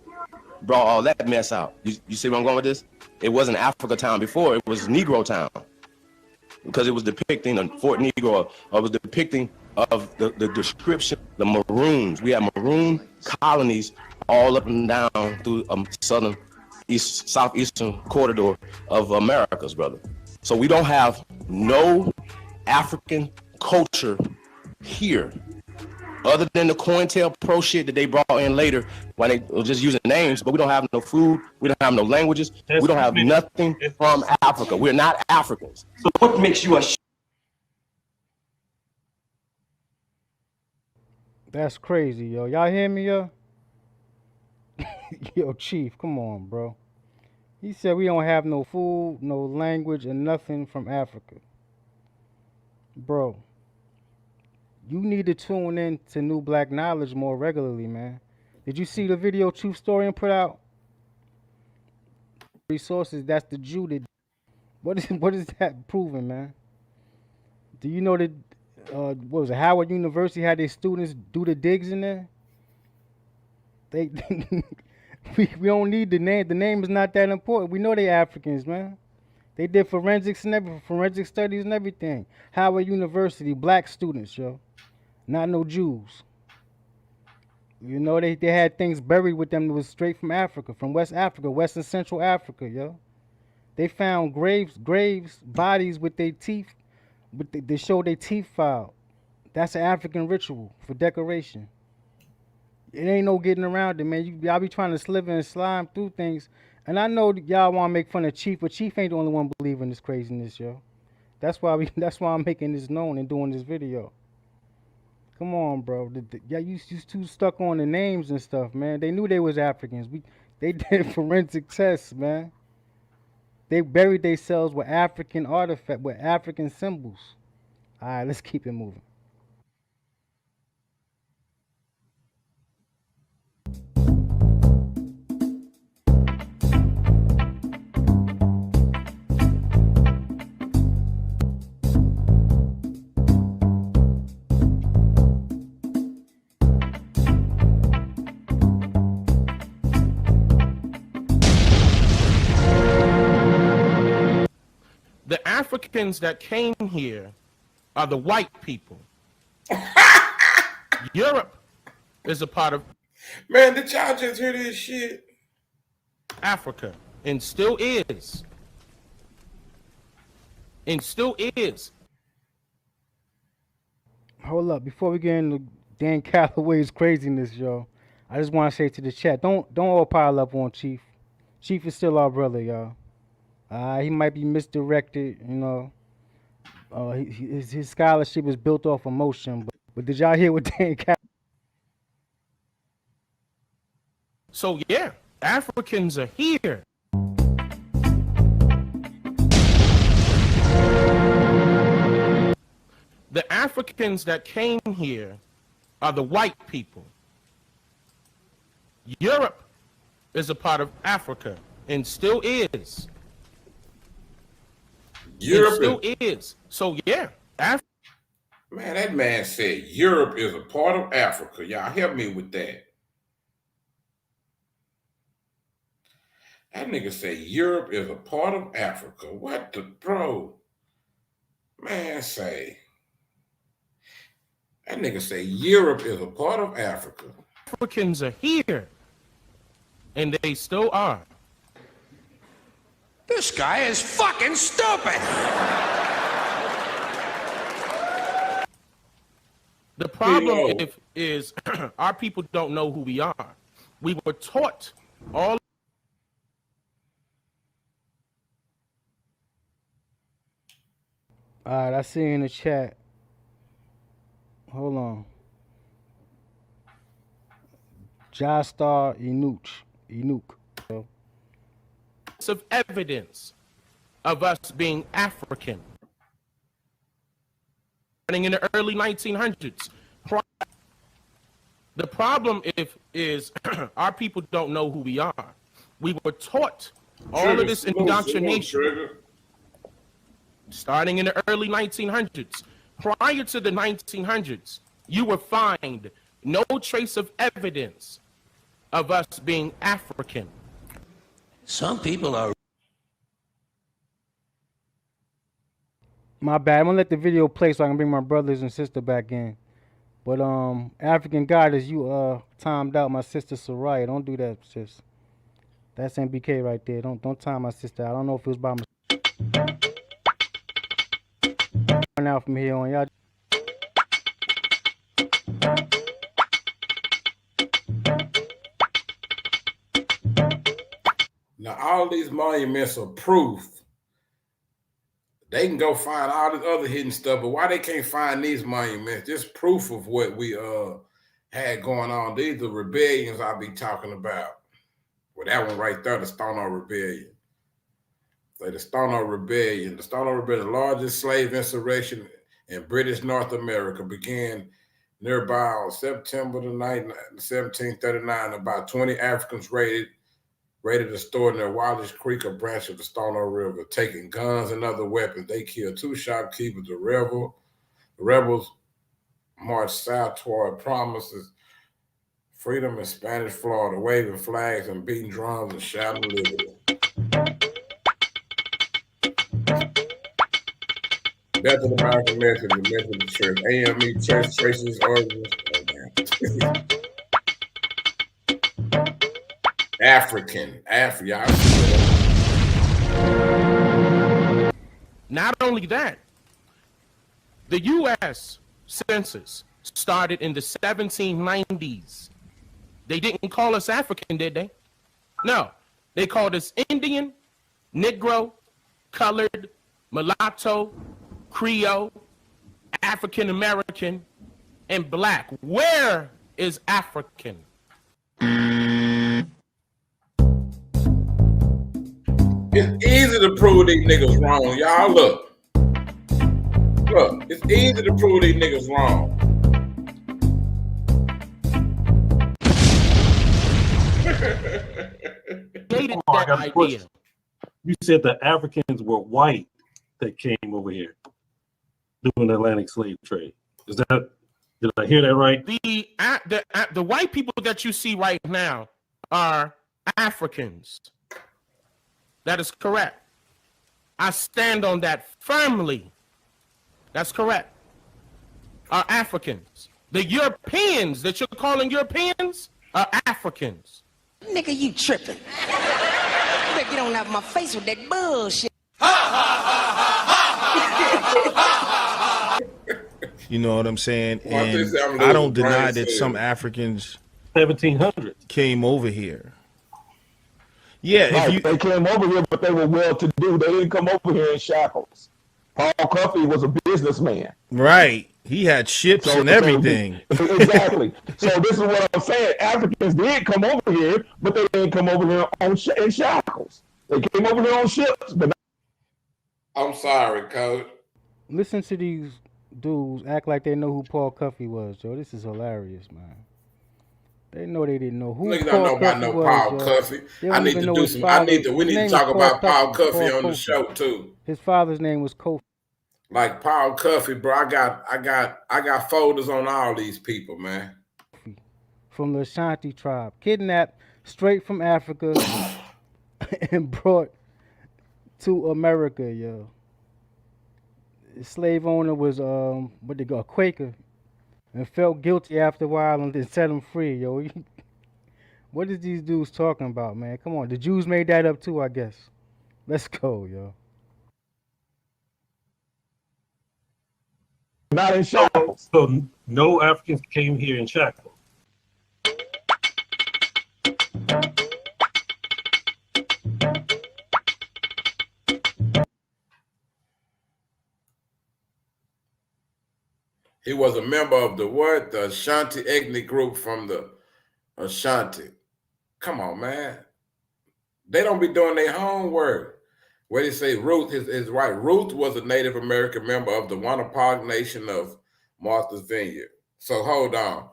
brought all that mess out. You see where I'm going with this? It wasn't Africa Town before, it was Negro Town. Because it was depicting Fort Negro, or was depicting of the description, the Maroons. We have Maroon colonies all up and down through southern, southeastern corridor of Americas, brother. So we don't have no African culture here, other than the COINTELPRO shit that they brought in later when they were just using names, but we don't have no food, we don't have no languages, we don't have nothing from Africa. We're not Africans. So what makes you That's crazy, yo. Y'all hear me, yo? Yo, Chief, come on, bro. He said we don't have no food, no language, and nothing from Africa. Bro, you need to tune in to New Black Knowledge more regularly, man. Did you see the video Truth Story put out? Resources, that's the Jew that... What is that proving, man? Do you know that what was it? Howard University had their students do the digs in there? They we don't need the name. The name is not that important. We know they Africans, man. They did forensics and everything, forensic studies and everything. Howard University, black students, yo, not no Jews. You know they had things buried with them that was straight from Africa, from West Africa, West and Central Africa, yo. They found graves, bodies with their teeth, they showed their teeth filed. That's an African ritual for decoration. It ain't no getting around it, man. Y'all be trying to sliver and slime through things. And I know that y'all want to make fun of Chief, but Chief ain't the only one believing this craziness, yo. That's why I'm making this known and doing this video. Come on, bro. Y'all you too stuck on the names and stuff, man. They knew they was Africans. They did forensic tests, man. They buried themselves with African artifacts, with African symbols. All right, let's keep it moving. The Africans that came here are the white people. Europe is a part of. Man, did y'all just hear this shit? Africa, and still is. And still is. Hold up, before we get into Dan Calloway's craziness, yo, I just want to say to the chat, don't all pile up on Chief. Chief is still our brother, y'all. He might be misdirected, you know. His scholarship is built off emotion, but did y'all hear what Dan Calloway? So yeah, Africans are here. The Africans that came here are the white people. Europe is a part of Africa and still is. Europe still is. So yeah, man, that man said Europe is a part of Africa. Y'all help me with that. That nigga said Europe is a part of Africa. What the bro? Man say. That nigga say Europe is a part of Africa. Africans are here. And they still are. This guy is fucking stupid. The problem is our people don't know who we are. We were taught all. All right, I see in the chat. Hold on. Jastar Inuk. Of evidence of us being African. In the early 1900s. The problem is our people don't know who we are. We were taught all of this indoctrination starting in the early 1900s. Prior to the 1900s, you would find no trace of evidence of us being African. Some people are. My bad. I'm gonna let the video play so I can bring my brothers and sister back in. But African Goddess, you timed out my sister Soraya. Don't do that, sis. That's MBK right there. Don't time my sister. I don't know if it was by mistake. Now from here on, y'all. Now, all these monuments are proof. They can go find all this other hidden stuff, but why they can't find these monuments? This proof of what we had going on. These are rebellions I'll be talking about. Well, that one right there, the Stono Rebellion. So the Stono Rebellion. The Stono Rebellion, the largest slave insurrection in British North America, began nearby on September the 9th, 1739. About 20 Africans raided a store near Wallace Creek, a branch of the Stono River, taking guns and other weapons. They killed 2 shopkeepers, a rebel rebels marched south toward promises, freedom in Spanish Florida, waving flags and beating drums and shouting liberty. Death of the American Message, the Methodist Church, AME Church traces origins. African. Not only that, the U.S. Census started in the 1790s. They didn't call us African, did they? No, they called us Indian, Negro, colored, mulatto, Creole, African American, and black. Where is African? It's easy to prove these niggas wrong, y'all. Look, it's easy to prove these niggas wrong. Idea. You said the Africans were white that came over here doing the Atlantic slave trade. Is that, did I hear that right? The white people that you see right now are Africans. That is correct. I stand on that firmly. That's correct. Are Africans. The Europeans that you're calling Europeans are Africans. Nigga, you tripping. You better get on out of my face with that bullshit. You know what I'm saying? And I don't deny that some Africans 1700 came over here. Yeah, right, they came over here, but they were well-to-do. They didn't come over here in shackles. Paul Cuffey was a businessman. Right. He had ships and everything. Exactly. So this is what I'm saying. Africans did come over here, but they didn't come over here in shackles. They came over here on ships. But I'm sorry, Coach. Listen to these dudes act like they know who Paul Cuffey was, Joe. This is hilarious, man. They know they didn't know who Niggas Paul don't know about Cuffey no was, Paul Joe. Cuffey. They I don't need even to know do his some. father- We need his to name talk was about Paul Paul Cuffey on the Cuffey. show too. His father's name was Kofi. Like Paul Cuffey, bro. I got folders on all these people, man. From the Ashanti tribe, kidnapped straight from Africa and brought to America, yo. The slave owner was what they call a Quaker, and felt guilty after a while and then set him free, yo. What is these dudes talking about, man? Come on, the Jews made that up too, I guess. Let's go, yo. not in shackles. So no Africans came here in shackles. He was a member of the what? The Ashanti ethnic group from the Ashanti. Come on, man. They don't be doing their homework. Where they say Ruth is right. Ruth was a Native American member of the Wanapog Nation of Martha's Vineyard. So hold on.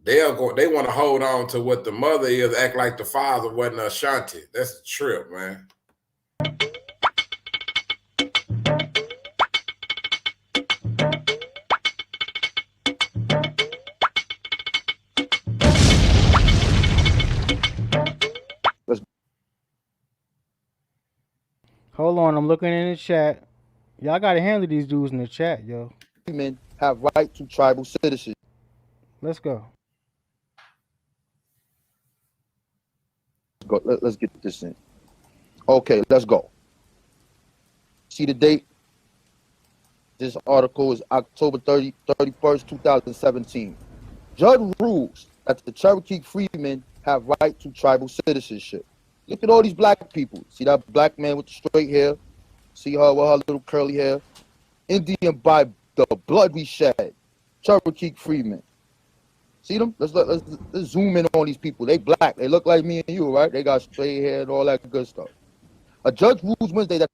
They want to hold on to what the mother is, act like the father wasn't Ashanti. That's a trip, man. Hold on, I'm looking in the chat. Y'all gotta handle these dudes in the chat, yo. Men have right to tribal citizenship. Let's go. Let's get this in. Okay, let's go. See the date? This article is October 31st, 2017. Judge rules that the Cherokee freedmen have right to tribal citizenship. Look at all these black people. See that black man with the straight hair? See her with her little curly hair? Indian by the blood we shed. Cherokee freedmen. See them? Let's zoom in on these people. They black. They look like me and you, right? They got straight hair and all that good stuff. A judge rules Wednesday that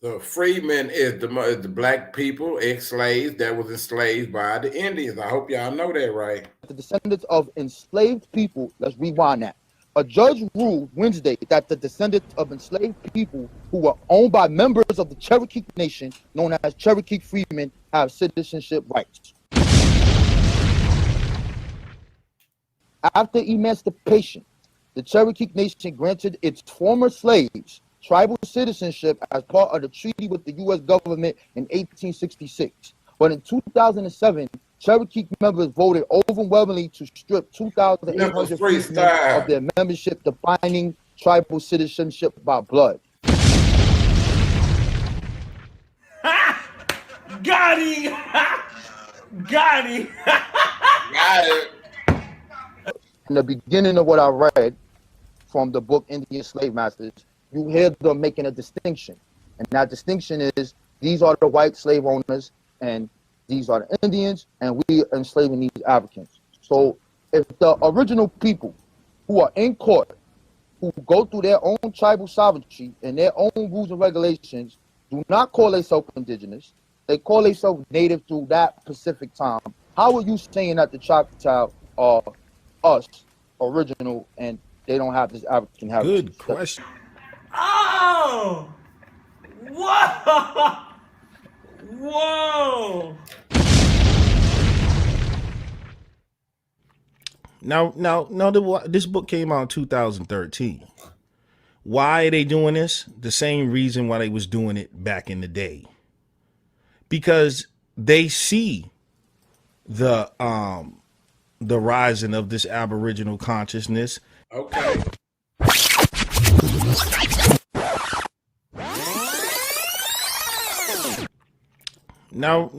the freedmen is the black people, ex-slaves that was enslaved by the Indians. I hope y'all know that, right? the descendants of enslaved people, let's rewind that. A judge ruled Wednesday that the descendants of enslaved people who were owned by members of the Cherokee Nation, known as Cherokee freedmen, have citizenship rights. After emancipation, the Cherokee Nation granted its former slaves tribal citizenship as part of the treaty with the U.S. government in 1866. But in 2007, Cherokee members voted overwhelmingly to strip 2,800 freedmen of their membership, defining tribal citizenship by blood. Got him! Got him! Got it. In the beginning of what I read from the book Indian Slave Masters, you hear them making a distinction. And that distinction is, these are the white slave owners and these are the Indians, and we are enslaving these Africans. So if the original people who are in court, who go through their own tribal sovereignty and their own rules and regulations, do not call themselves indigenous, they call themselves native through that Pacific time, how are you saying that the Choctaw are us, original, and they don't have this African heritage? Good question. Oh! Whoa! Whoa! Now, this book came out in 2013. Why are they doing this? The same reason why they was doing it back in the day. Because they see the rising of this Aboriginal consciousness. Okay. Now,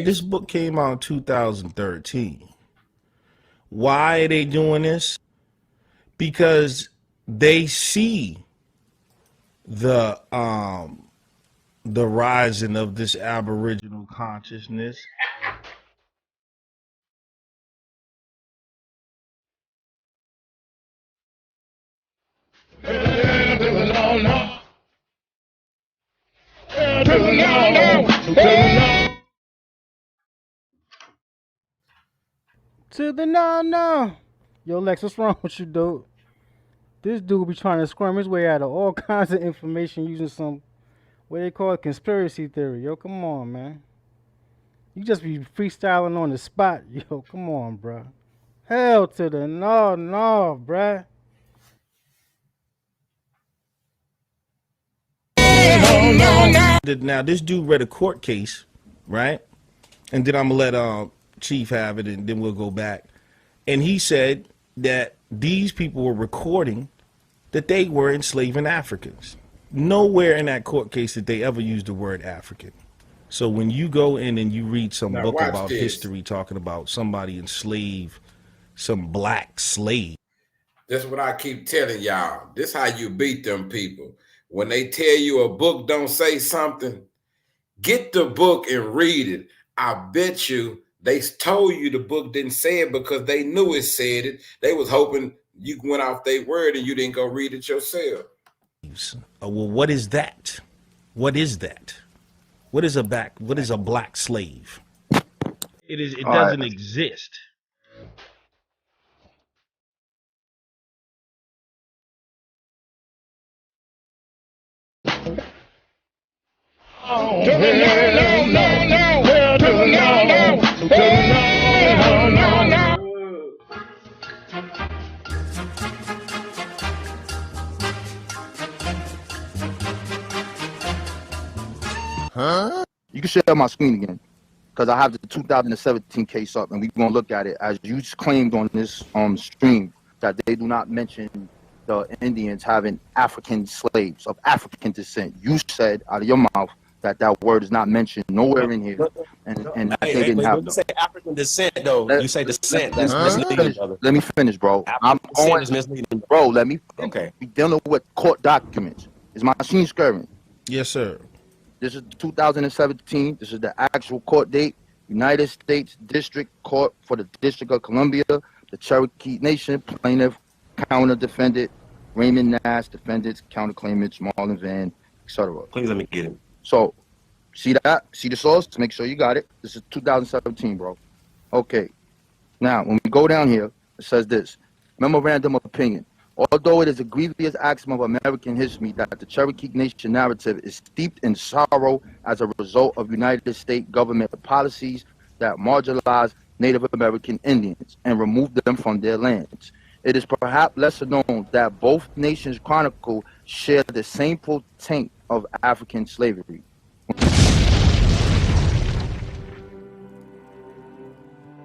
this book came out in 2013. Why are they doing this? Because they see the rising of this Aboriginal consciousness. To the no. Yo, Lex, what's wrong with you, dude? This dude be trying to squirm his way out of all kinds of information using some, what they call it, conspiracy theory. Yo, come on, man. You just be freestyling on the spot. Yo, come on, bro. Hell to the no, bruh. Now, this dude read a court case, right? And then I'm gonna let Chief have it, and then we'll go back. And he said that these people were recording that they were enslaving Africans. Nowhere in that court case did they ever use the word African. So when you go in and you read some book about history talking about somebody enslaved some black slave. That's what I keep telling y'all. This how you beat them people. When they tell you a book don't say something, get the book and read it. I bet you they told you the book didn't say it because they knew it said it. They was hoping you went off their word and you didn't go read it yourself. Well, what is that? What is that? What is a black slave? It doesn't exist. Huh? You can share my screen again, because I have the 2017 case up, and we're gonna look at it as you claimed on this stream that they do not mention the Indians having African slaves of African descent. You said out of your mouth that that word is not mentioned nowhere in here, and they didn't have them. You say African descent, though. You say descent. That's misleading, brother. Let me finish, bro. Descent is misleading. Bro, let me finish. Okay. We dealing with court documents. Is my machine skirting? Yes, sir. This is 2017. This is the actual court date. United States District Court for the District of Columbia, the Cherokee Nation, plaintiff, counter defendant, Raymond Nash, defendants, counterclaimants, Marlon Van, etc. Please let me get it. So, see that? See the source? Make sure you got it. This is 2017, bro. Okay. Now, when we go down here, it says this. Memorandum of opinion. Although it is a grievous axiom of American history that the Cherokee Nation narrative is steeped in sorrow as a result of United States government policies that marginalize Native American Indians and remove them from their lands, it is perhaps lesser known that both nations' chronicle share the same taint of African slavery.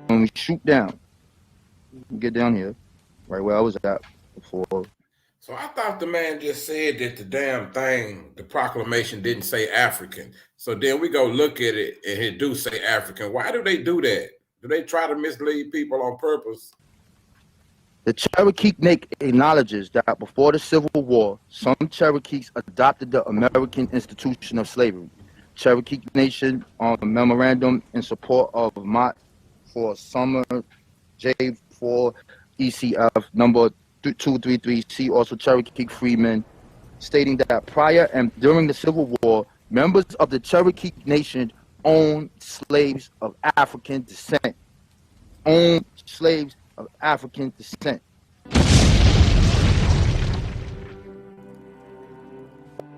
When we shoot down, get down here, right where I was at before. So I thought the man just said that the damn thing, the proclamation didn't say African. So then we go look at it and it do say African. Why do they do that? Do they try to mislead people on purpose? The Cherokee Nation acknowledges that before the Civil War, some Cherokees adopted the American institution of slavery. Cherokee Nation memorandum in support of Mott for Summer J4 ECF number 233. See also Cherokee Freeman, stating that prior and during the Civil War, members of the Cherokee Nation owned slaves of African descent. Owned slaves of African descent.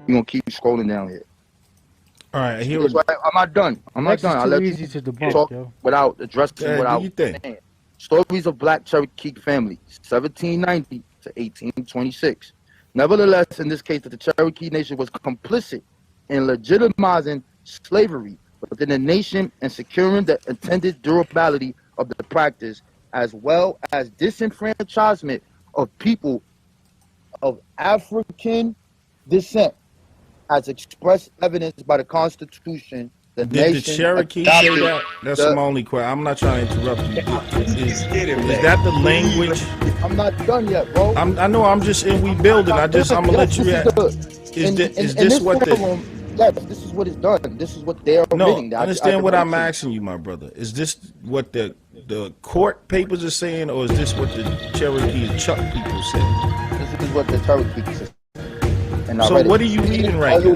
You're gonna keep scrolling down here. All right, here I'm not done. I'm not done. I'll let you easy to debunk, talk yo. without addressing Yeah, do without your thing. saying. Stories of Black Cherokee families, 1790 to 1826. Nevertheless, in this case, the Cherokee Nation was complicit in legitimizing slavery within the nation and securing the intended durability of the practice, as well as disenfranchisement of people of African descent, as expressed evidence by the Constitution. Did the Cherokee say that? That's my only question. I'm not trying to interrupt you. Is that the language? I'm not done yet, bro. I know. I'm just in we building. I'm gonna let you react. Is this what the? Yes, this is what is done. This is what they're admitting. No, understand what I'm asking you, my brother. Is this what the court papers are saying, or is this what the Cherokee and Chuck people say? This is what the Cherokee says. So what are you reading right now?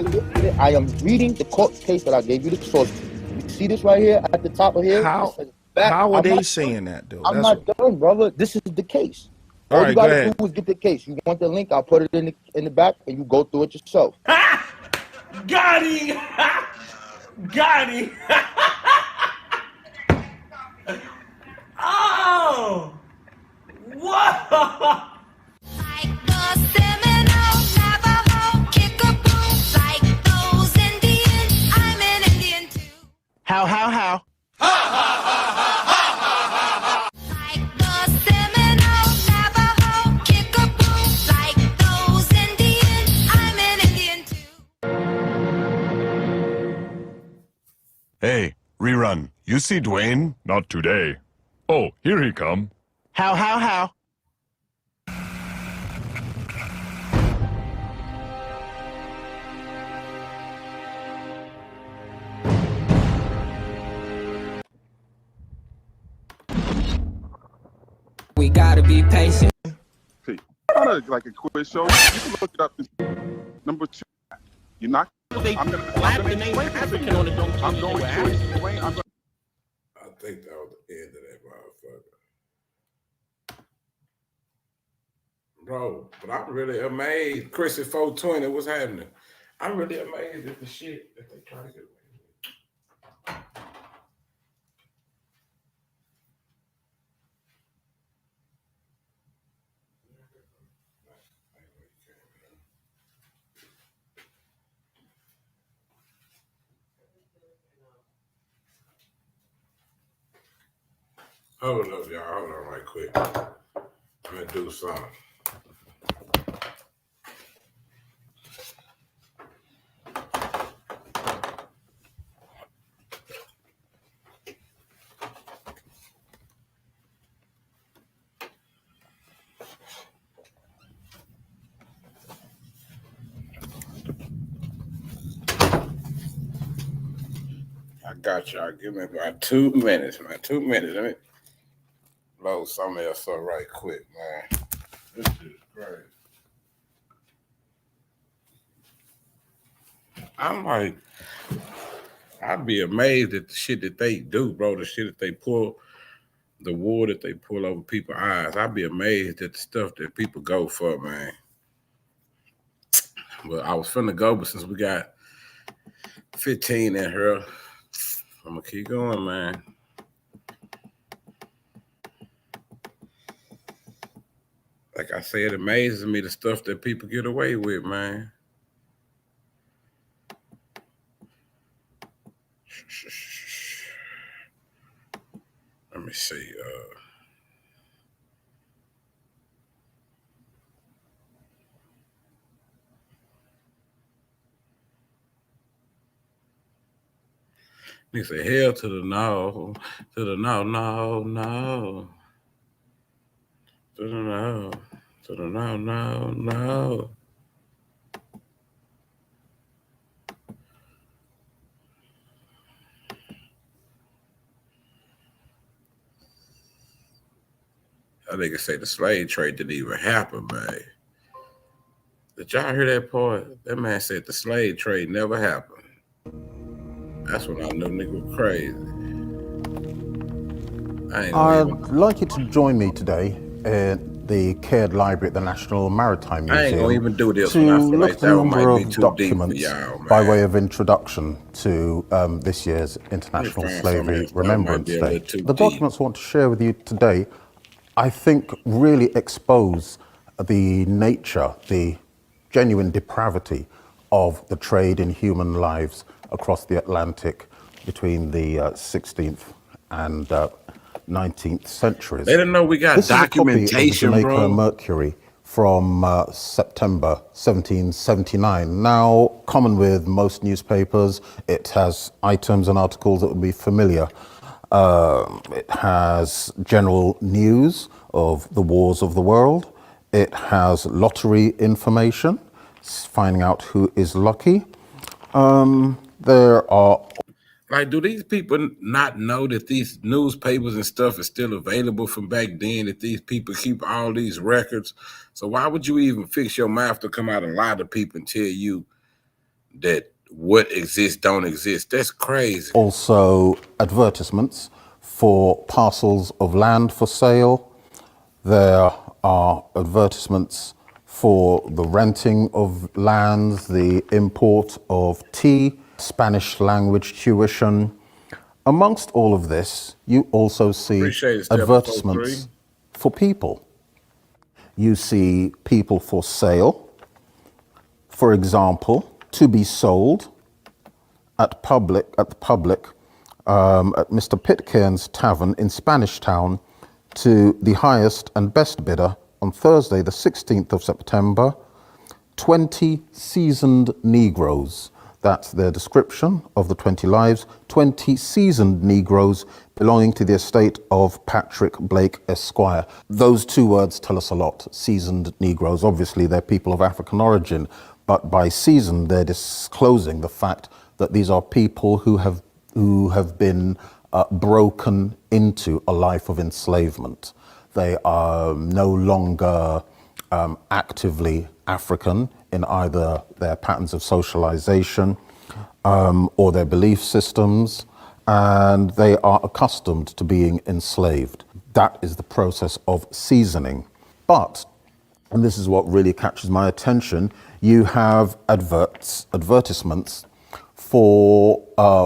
I am reading the court case that I gave you the source to. You see this right here at the top of here? How are they saying that, though? I'm not done, brother. This is the case. All All right, you go gotta ahead. do is get the case. You want the link? I'll put it in the back, and you go through it yourself. Got him! Got him! Oh! Whoa! How? Hey, rerun. You see Dwayne? Not today. Oh, here he come. How? We gotta be patient. Like a quiz show. You can look it up. Number 2. You're not. They slapped the name African on it. I'm going to explain. I think that was the end of that motherfucker. Bro, but I'm really amazed. Chris at 420, what's happening? I'm really amazed at the shit that they try to get away with. Hold up, y'all. Hold on right quick. I'm gonna do something. I got y'all. Give me about 2 minutes, man. 2 minutes. Let me load something else up right quick, man. This is crazy. I'm like, I'd be amazed at the shit that they do, bro. The shit that they pull. the wool that they pull over people's eyes. I'd be amazed at the stuff that people go for, man. But I was finna go, but since we got 15 in here, I'm gonna keep going, man. Like I said, it amazes me the stuff that people get away with, man. Let me see. They say hell to the no, to the no, no, no. To the no, to the no, no, no. I think say the slave trade didn't even happen, man. Did y'all hear that part? That man said the slave trade never happened. That's when I knew nigga was crazy. I'd like you to join me today at the Caird Library at the National Maritime Museum. I ain't gonna even do this to one. I feel look like at a that one number might be of too deep for documents y'all, man. by way of introduction to this year's International find Slavery something that might Remembrance be a Day. little too The deep. documents I want to share with you today, I think, really expose the nature, the genuine depravity of the trade in human lives across the Atlantic between the 16th and 19th centuries. They didn't know we got This documentation, is a copy of the Jamaica bro. Mercury from September 1779. Now, common with most newspapers, it has items and articles that would be familiar. It has general news of the wars of the world. It has lottery information, finding out who is lucky. There are Like, do these people not know that these newspapers and stuff is still available from back then, that these people keep all these records? So why would you even fix your mouth to come out and lie to people and tell you that what exists don't exist? That's crazy. also advertisements for parcels of land for sale. There are advertisements for the renting of lands, the import of tea, Spanish language tuition. Amongst all of this, you also see Appreciate it, Step advertisements 43. for people. You see people for sale, for example, to be sold at the public, at Mr. Pitcairn's Tavern in Spanish Town to the highest and best bidder on Thursday, the 16th of September, 20 seasoned Negroes. That's their description of the 20 lives. 20 seasoned Negroes belonging to the estate of Patrick Blake Esquire. Those two words tell us a lot. Seasoned Negroes. Obviously, they're people of African origin, but by seasoned, they're disclosing the fact that these are people who have been broken into a life of enslavement. They are no longer actively African in either their patterns of socialization or their belief systems, and they are accustomed to being enslaved. That is the process of seasoning. But, and this is what really catches my attention, you have advertisements for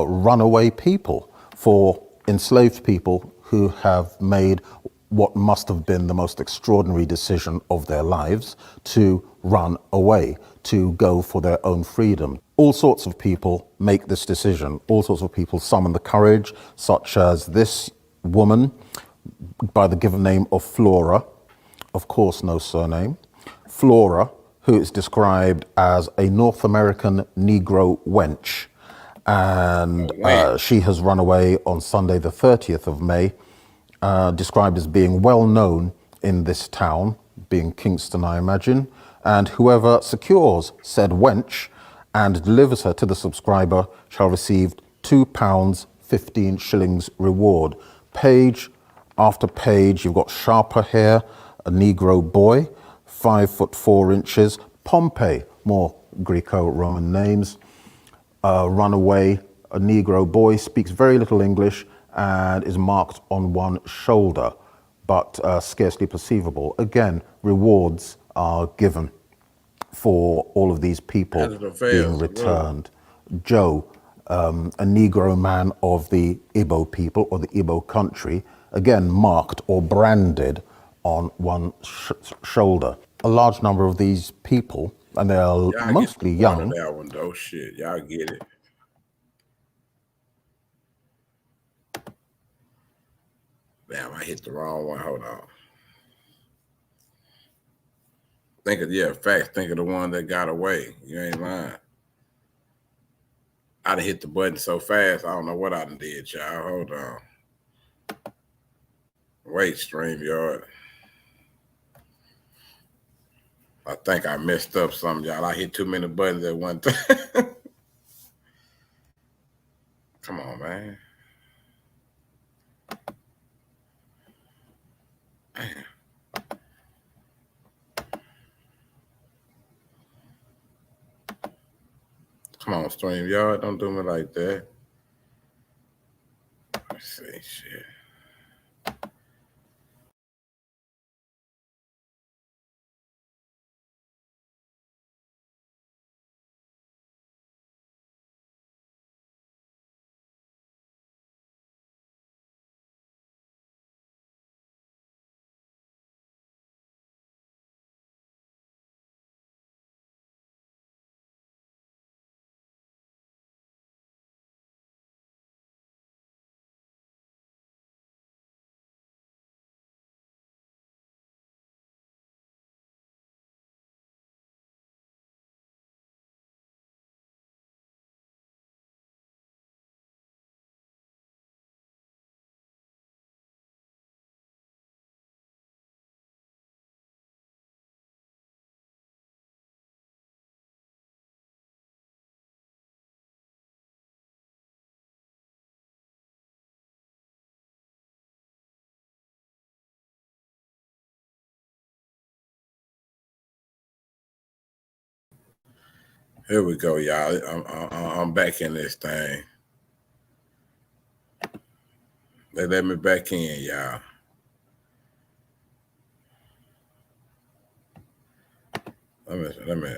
runaway people, for enslaved people who have made what must have been the most extraordinary decision of their lives, to run away, to go for their own freedom. All sorts of people make this decision. All sorts of people summon the courage, such as this woman by the given name of Flora, of course no surname. Flora, who is described as a North American Negro wench, and she has run away on Sunday the 30th of May, described as being well known in this town, being Kingston, I imagine, and whoever secures said wench and delivers her to the subscriber shall receive £2, 15 shillings reward. Page after page, you've got sharper hair, a Negro boy, 5'4". Pompey, more Greco-Roman names. Runaway, a Negro boy, speaks very little English and is marked on one shoulder, but scarcely perceivable. Again, rewards are given for all of these people being returned. Joe, a Negro man of the Igbo people or the Igbo country, again marked or branded on one shoulder. A large number of these people, and they are mostly young. That one though, shit, y'all get it. Damn, I hit the wrong one. Hold on. Think of think of the one that got away. You ain't lying. I done hit the button so fast, I don't know what I done did, y'all. Hold on. Wait, StreamYard. I think I messed up something, y'all. I hit too many buttons at one time. Come on, man. Man. Come on, StreamYard. Don't do me like that. Let's see, shit. Here we go, y'all. I'm back in this thing. They let me back in, y'all. Let me.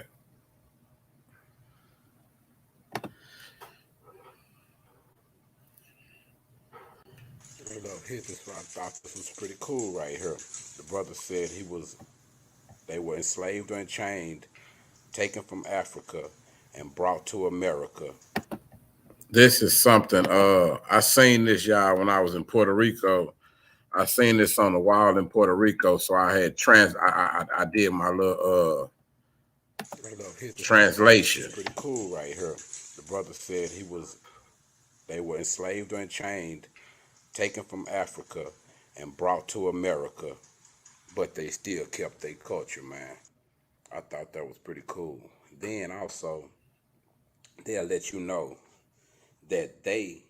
Here's this one. I thought this was pretty cool right here. The brother said they were enslaved and chained, taken from Africa and brought to America. This is something, I seen this, y'all, when I was in Puerto Rico. I seen this on the wall in Puerto Rico, so I had I did my little translation. Pretty cool right here. The brother said they were enslaved and chained, taken from Africa and brought to America, but they still kept their culture, man. I thought that was pretty cool. Then also, they'll let you know that they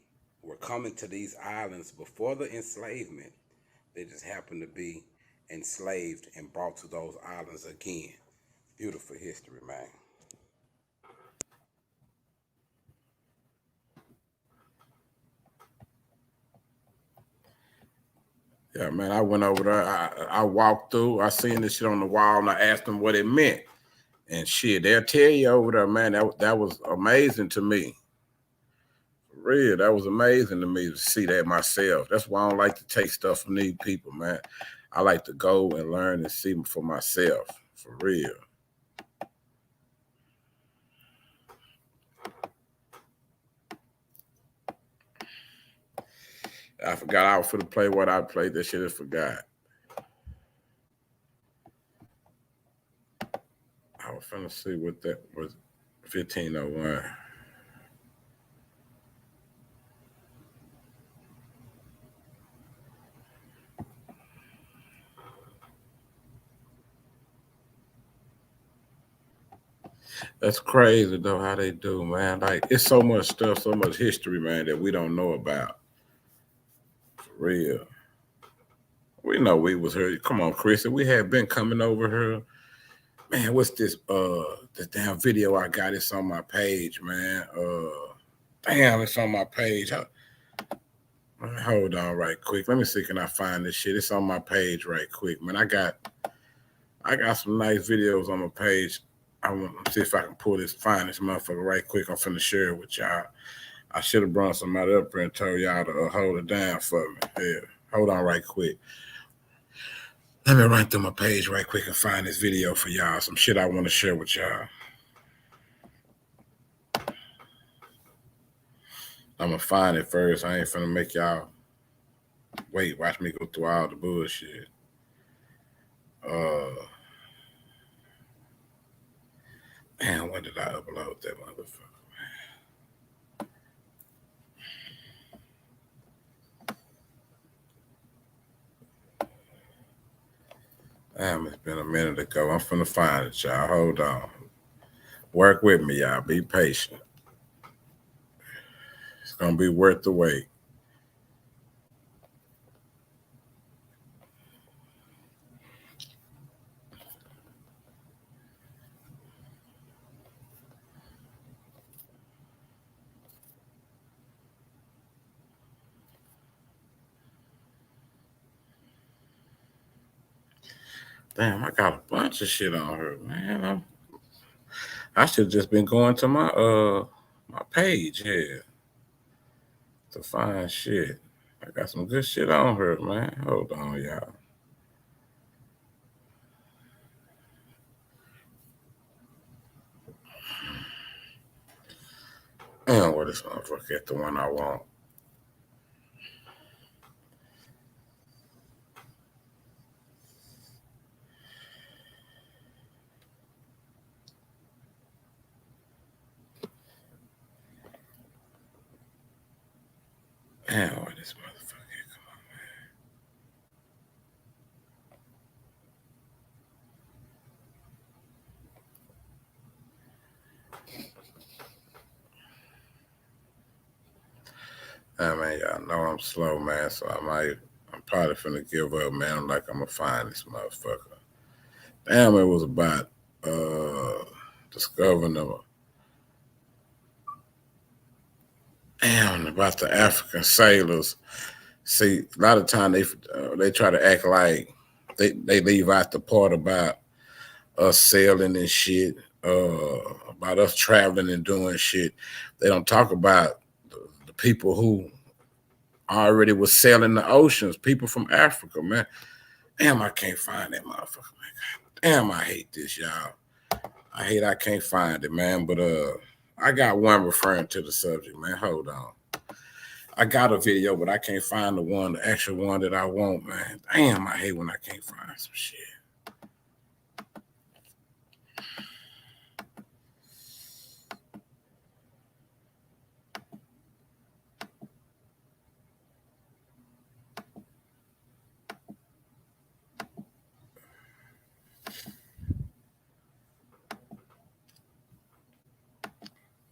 were coming to these islands before the enslavement. They just happened to be enslaved and brought to those islands again. Beautiful history, man. Yeah, man, I went over there. I walked through. I seen this shit on the wall, and I asked them what it meant. And shit, they'll tell you over there, man, that was amazing to me. For real, that was amazing to me to see that myself. That's why I don't like to take stuff from these people, man. I like to go and learn and see for myself, for real. I forgot I was for to play what I played. That shit I forgot. I was finna see what that was. 1501. That's crazy though how they do, man. Like it's so much stuff, so much history, man, that we don't know about. For real. We know we was here. Come on, Chris. We had been coming over here. Man, what's this damn video I got? It's on my page, man. Damn, it's on my page. Hold on right quick. Let me see, can I find this shit? It's on my page right quick, man. I got some nice videos on my page. I want to see if I can find this motherfucker right quick. I'm finna share it with y'all. I should have brought somebody up here and told y'all to hold it down for me. Yeah, hold on right quick. Let me run through my page right quick and find this video for y'all. Some shit I want to share with y'all. I'm gonna find it first. I ain't finna make y'all wait. Watch me go through all the bullshit. Man, when did I upload that motherfucker? Damn, it's been a minute ago. I'm finna find it, y'all. Hold on. Work with me, y'all. Be patient. It's gonna be worth the wait. Damn, I got a bunch of shit on her, man. I should have just been going to my my page here to find shit. I got some good shit on her, man. Hold on, y'all. Damn, where this motherfucker at? The one I want. Damn, where this motherfucker at? Come on, man. Man, y'all know I'm slow, man, so I'm probably finna give up, man. I'm like, I'm gonna find this motherfucker. Damn, it was about discovering them. Damn, about the African sailors. See, a lot of time they try to act like they leave out the part about us sailing and shit, about us traveling and doing shit. They don't talk about the people who already was sailing the oceans, people from Africa, man. Damn, I can't find that motherfucker, man. Damn, I hate this, y'all. I can't find it, man. But I got one referring to the subject, man. Hold on. I got a video, but I can't find the actual one that I want, man. Damn, I hate when I can't find some shit.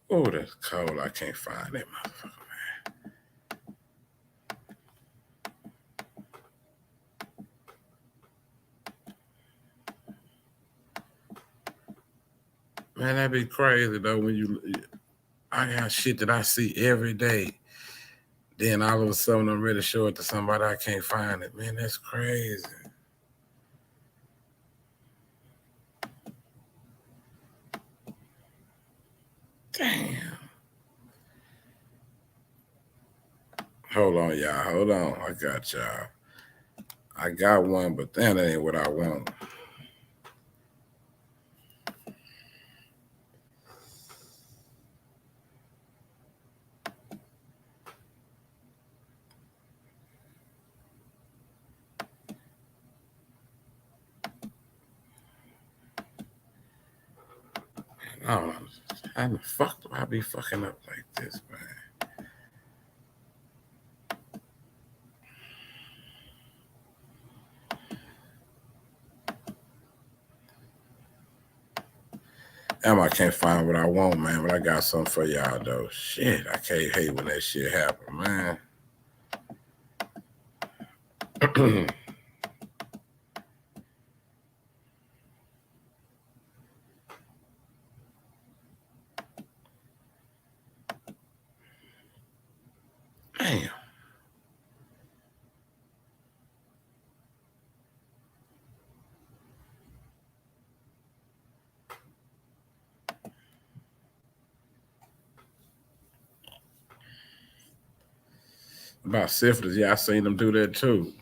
Oh, that's cold. I can't find that motherfucker, man. That'd be crazy though when I got shit that I see every day. Then all of a sudden I'm ready to show it to somebody, I can't find it. Man, that's crazy. Damn. Hold on, y'all. Hold on. I got y'all. I got one, but that ain't what I want. Oh, how the fuck do I be fucking up like this, man? Damn, I can't find what I want, man, but I got something for y'all, though. Shit, I can't hate when that shit happen, man. Damn. About syphilis, yeah, I seen them do that too.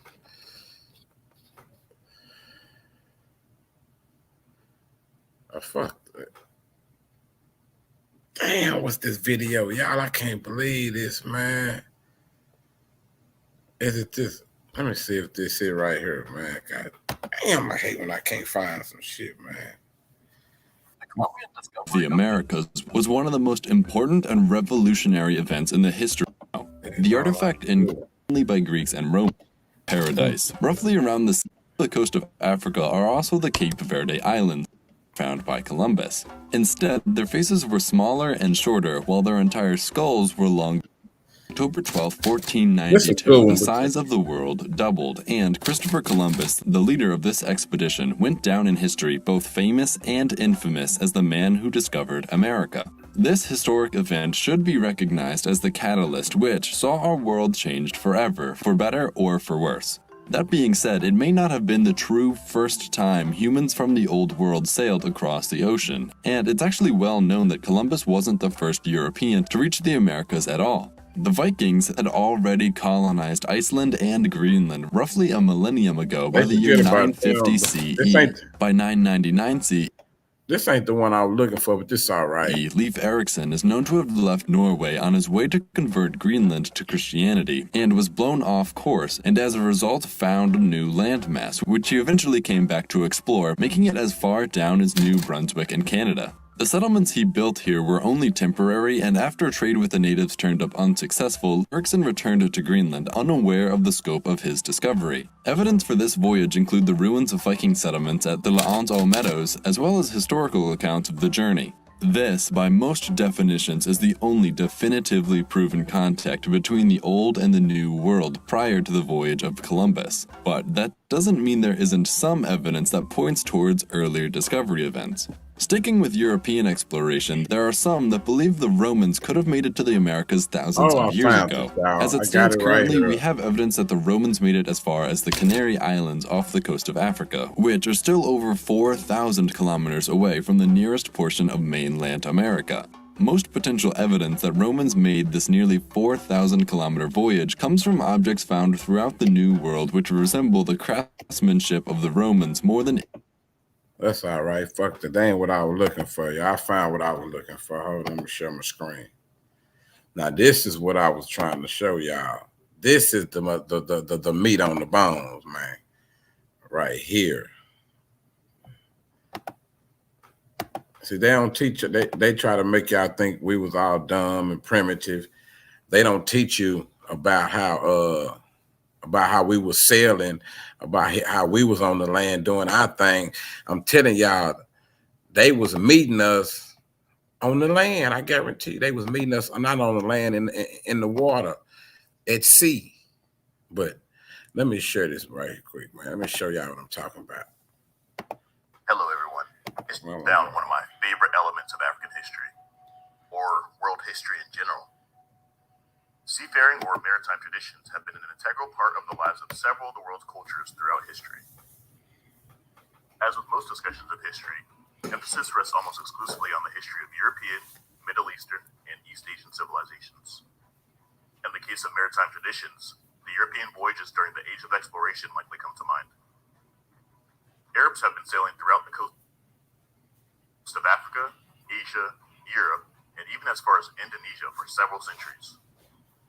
Oh, fuck that. Damn, what's this video? Y'all, I can't believe this, man. Is it this? Let me see if this is right here, man. God damn, I hate when I can't find some shit, man. The Americas was one of the most important and revolutionary events in the history. The artifact only by Greeks and Romans. Paradise, roughly around the coast of Africa, are also the Cape Verde Islands, found by Columbus. Instead, their faces were smaller and shorter, while their entire skulls were long. October 12, 1492, the size of the world doubled, and Christopher Columbus, the leader of this expedition, went down in history both famous and infamous as the man who discovered America. This historic event should be recognized as the catalyst which saw our world changed forever, for better or for worse. That being said, it may not have been the true first time humans from the old world sailed across the ocean, and it's actually well known that Columbus wasn't the first European to reach the Americas at all. The Vikings had already colonized Iceland and Greenland roughly a millennium ago by the year 950 CE. By 999 CE, this ain't the one I was looking for, but this is all right. Leif Erikson is known to have left Norway on his way to convert Greenland to Christianity and was blown off course, and as a result found a new landmass, which he eventually came back to explore, making it as far down as New Brunswick in Canada. The settlements he built here were only temporary, and after trade with the natives turned up unsuccessful, Erikson returned to Greenland unaware of the scope of his discovery. Evidence for this voyage include the ruins of Viking settlements at the L'Anse aux Meadows, as well as historical accounts of the journey. This, by most definitions, is the only definitively proven contact between the Old and the New World prior to the voyage of Columbus. But that doesn't mean there isn't some evidence that points towards earlier discovery events. Sticking with European exploration, there are some that believe the Romans could have made it to the Americas thousands of years ago. As it stands currently, we have evidence that the Romans made it as far as the Canary Islands off the coast of Africa, which are still over 4,000 kilometers away from the nearest portion of mainland America. Most potential evidence that Romans made this nearly 4,000 kilometer voyage comes from objects found throughout the New World which resemble the craftsmanship of the Romans more than. That's all right. Fuck that. That ain't what I was looking for. Yeah, I found what I was looking for. Hold on, let me share my screen. Now, this is what I was trying to show y'all. This is the meat on the bones, man. Right here. See, they don't teach you. They try to make y'all think we was all dumb and primitive. They don't teach you about how we was sailing, about how we was on the land doing our thing. I'm telling y'all, they was meeting us on the land. I guarantee they was meeting us not on the land, in the water, at sea. But let me share this right quick, man. Let me show y'all what I'm talking about. Hello, everyone. It's found one of my favorite elements of African history, or world history in general. Seafaring or maritime traditions have been an integral part of the lives of several of the world's cultures throughout history. As with most discussions of history, emphasis rests almost exclusively on the history of European, Middle Eastern, and East Asian civilizations. In the case of maritime traditions, the European voyages during the Age of Exploration likely come to mind. Arabs have been sailing throughout the coast of Africa, Asia, Europe, and even as far as Indonesia for several centuries.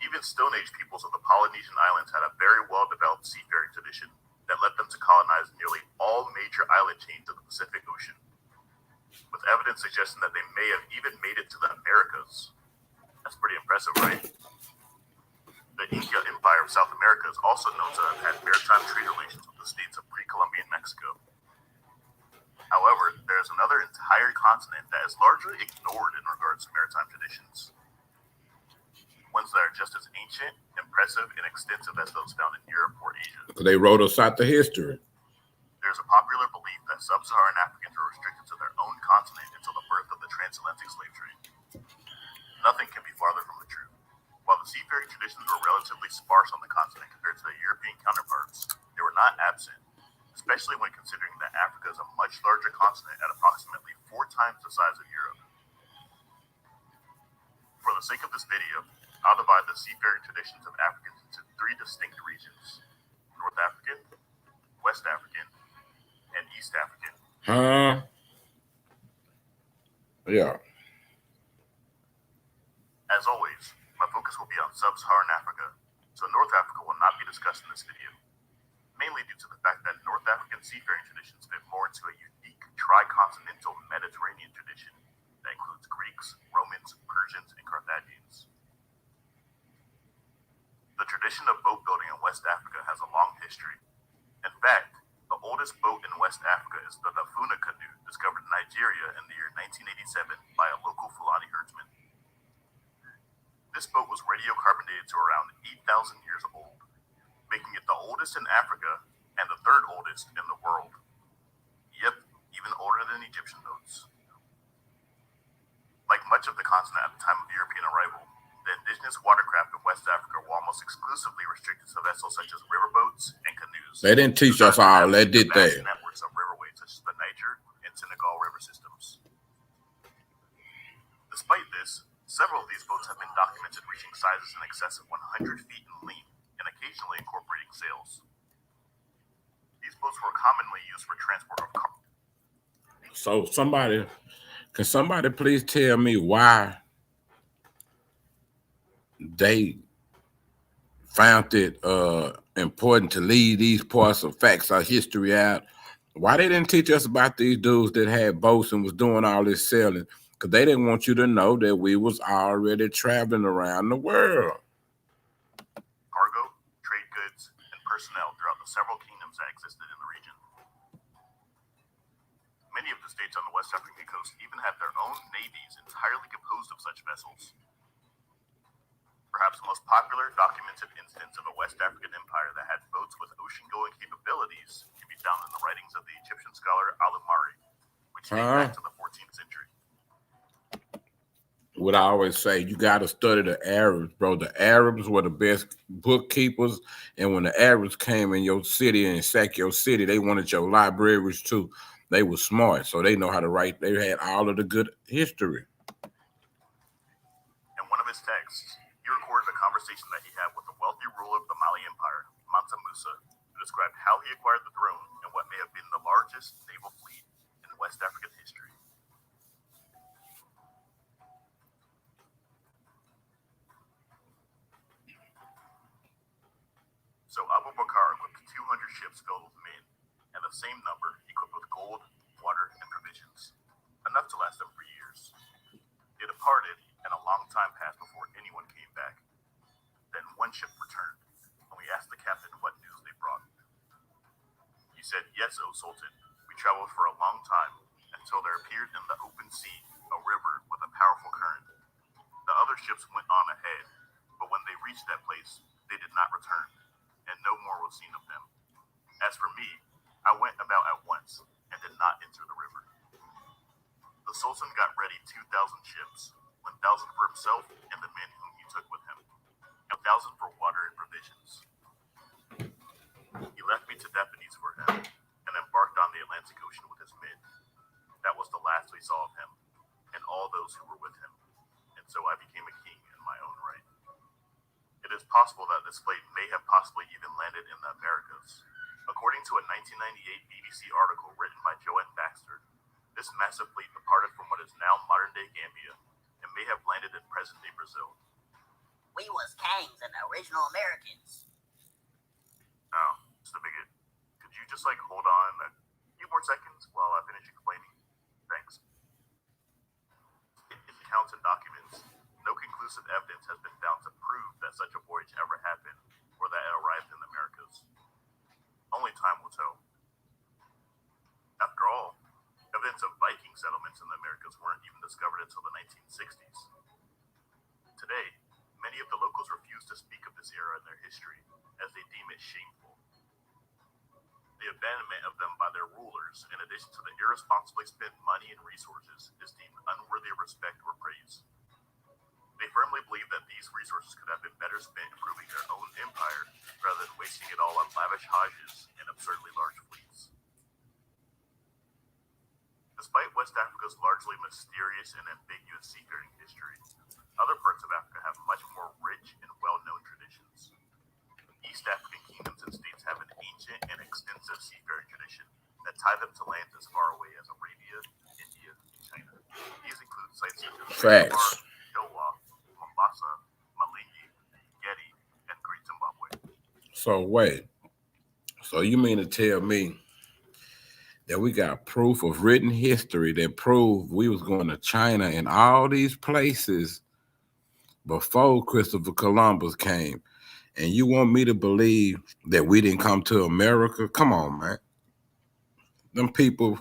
Even Stone Age peoples of the Polynesian islands had a very well-developed seafaring tradition that led them to colonize nearly all major island chains of the Pacific Ocean, with evidence suggesting that they may have even made it to the Americas. That's pretty impressive, right? The Inca Empire of South America is also known to have had maritime trade relations with the states of pre-Columbian Mexico. However, there is another entire continent that is largely ignored in regards to maritime traditions. Ones that are just as ancient, impressive, and extensive as those found in Europe or Asia. They wrote us out the history. There's a popular belief that sub-Saharan Africans were restricted to their own continent until the birth of the transatlantic slave trade. Nothing can be farther from the truth. While the seafaring traditions were relatively sparse on the continent compared to their European counterparts, they were not absent, especially when considering that Africa is a much larger continent at approximately 4 times the size of Europe. For the sake of this video, I'll divide the seafaring traditions of Africans into three distinct regions: North African, West African, and East African. Yeah. As always, my focus will be on sub-Saharan Africa, so North Africa will not be discussed in this video, mainly due to the fact that North African seafaring traditions fit more into a unique tri-continental Mediterranean tradition that includes Greeks, Romans, Persians, and Carthaginians. The tradition of boat building in West Africa has a long history. In fact, the oldest boat in West Africa is the Lafuna canoe, discovered in Nigeria in the year 1987 by a local Fulani herdsman. This boat was radiocarbonated to around 8,000 years old, making it the oldest in Africa and the third oldest in the world. Yep, even older than Egyptian boats. Like much of the continent at the time of European arrival, the indigenous watercraft of West Africa were almost exclusively restricted to vessels such as riverboats and canoes. They didn't teach us all. They did that. Networks of riverways such as the Niger and Senegal river systems. Despite this, several of these boats have been documented reaching sizes in excess of 100 feet in length and occasionally incorporating sails. These boats were commonly used for transport of cargo. So can somebody please tell me why they found it important to leave these parts of facts or history out? Why they didn't teach us about these dudes that had boats and was doing all this sailing? Because they didn't want you to know that we was already traveling around the world. Cargo, trade goods, and personnel throughout the several kingdoms that existed in the region. Many of the states on the West African coast even had their own navies entirely composed of such vessels. Perhaps the most popular documented instance of a West African empire that had boats with ocean-going capabilities can be found in the writings of the Egyptian scholar Al-Umari, which date back to the 14th century. What I always say, you got to study the Arabs, bro. The Arabs were the best bookkeepers, and when the Arabs came in your city and sacked your city, they wanted your libraries too. They were smart, so they know how to write. They had all of the good history. In one of his texts, he recorded a conversation that he had with the wealthy ruler of the Mali Empire, Mansa Musa, who described how he acquired the throne and what may have been the largest naval fleet in West African history. So Abu Bakr equipped 200 ships filled with men, and the same number equipped with gold, water, and provisions, enough to last them for years. They departed, and a long time passed before anyone came back. Then one ship returned, and we asked the captain what news they brought. He said, "Yes, O Sultan, we traveled for a long time, until there appeared in the open sea a river with a powerful current. The other ships went on ahead, but when they reached that place, they did not return, and no more was seen of them. As for me, I went about at once and did not enter the river." The Sultan got ready 2,000 ships, 1,000 for himself and the men whom he took with him, and 1,000 for water and provisions. He left me to deputies for him and embarked on the Atlantic Ocean with his men. That was the last we saw of him and all those who were with him, and so I became a king in my own right. It is possible that this fleet may have possibly even landed in the Americas. According to a 1998 BBC article written by Joanne Baxter, this massive fleet departed from what is now modern-day Gambia and may have landed in present-day Brazil. We was kings and the original Americans. Now, Mr. Bigot, could you just hold on a few more seconds while I finish explaining? Thanks. In accounts and documents, no conclusive evidence has been found to prove that such a voyage ever happened or that it arrived in the Americas. Only time will tell. After all, evidence of Viking settlements in the Americas weren't even discovered until the 1960s. Today, many of the locals refuse to speak of this era in their history, as they deem it shameful. The abandonment of them by their rulers, in addition to the irresponsibly spent money and resources, is deemed unworthy of respect or praise. They firmly believe that these resources could have been better spent improving their own empire rather than wasting it all on lavish hajjs and absurdly large fleets. Despite West Africa's largely mysterious and ambiguous seafaring history, other parts of Africa have much more rich ancient and extensive seafaring tradition that tie them to lands as far away as Arabia, India, and China. These include sites such as Facts. Kilwa, Mombasa, Malindi, Getty, and Great Zimbabwe. So wait. So you mean to tell me that we got proof of written history that proved we was going to China and all these places before Christopher Columbus came, and you want me to believe that we didn't come to America? Come on, man. Them people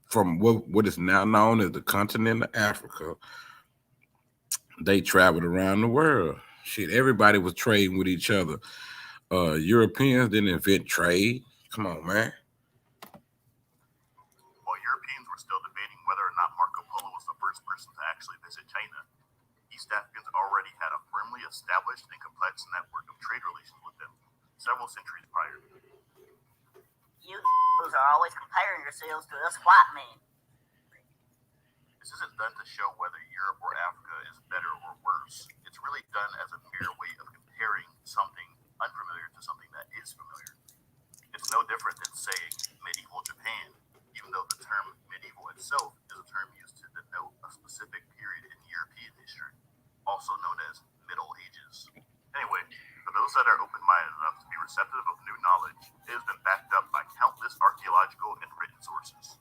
from what is now known as the continent of Africa, they traveled around the world. Shit, everybody was trading with each other. Europeans didn't invent trade. Come on, man. While Europeans were still debating whether or not Marco Polo was the first person to actually visit China, East Africans already had a firmly established and complex network of trade relations with them several centuries prior. You are always comparing yourselves to us white men. This isn't done to show whether Europe or Africa is better or worse. It's really done as a mere way of comparing something unfamiliar to something that is familiar. It's no different than saying medieval Japan, even though the term medieval itself is a term used to denote a specific period in European history, also known as Middle Ages. Anyway, for those that are open-minded enough to be receptive of new knowledge, it has been backed up by countless archaeological and written sources.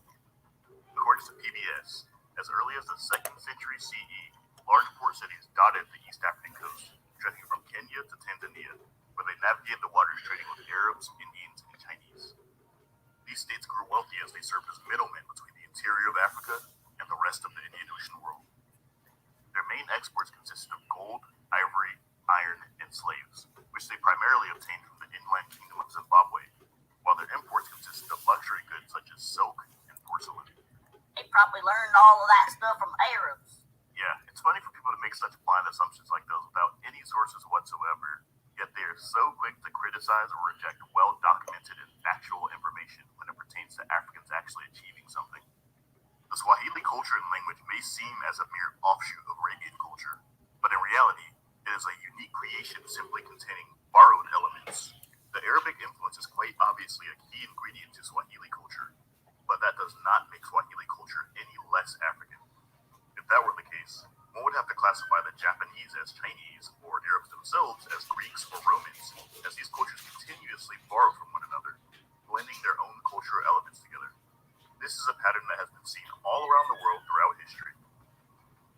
According to PBS, as early as the 2nd century CE, large port cities dotted the East African coast, stretching from Kenya to Tanzania, where they navigated the waters trading with Arabs, Indians, and Chinese. These states grew wealthy as they served as middlemen between the interior of Africa and the rest of the Indian Ocean world. Their main exports consisted of gold, ivory, iron, and slaves, which they primarily obtained from the inland kingdom of Zimbabwe, while their imports consisted of luxury goods such as silk and porcelain. They probably learned all of that stuff from Arabs. Yeah, it's funny for people to make such blind assumptions like those without any sources whatsoever, yet they are so quick to criticize or reject well-documented and factual information when it pertains to Africans actually achieving something. The Swahili culture and language may seem as a mere offshoot of Arabian culture, but in reality, it is a unique creation simply containing borrowed elements. The Arabic influence is quite obviously a key ingredient to Swahili culture, but that does not make Swahili culture any less African. If that were the case, one would have to classify the Japanese as Chinese or the Arabs themselves as Greeks or Romans, as these cultures continuously borrow from one another, blending their own cultural elements together. This is a pattern that has been seen all around the world throughout history.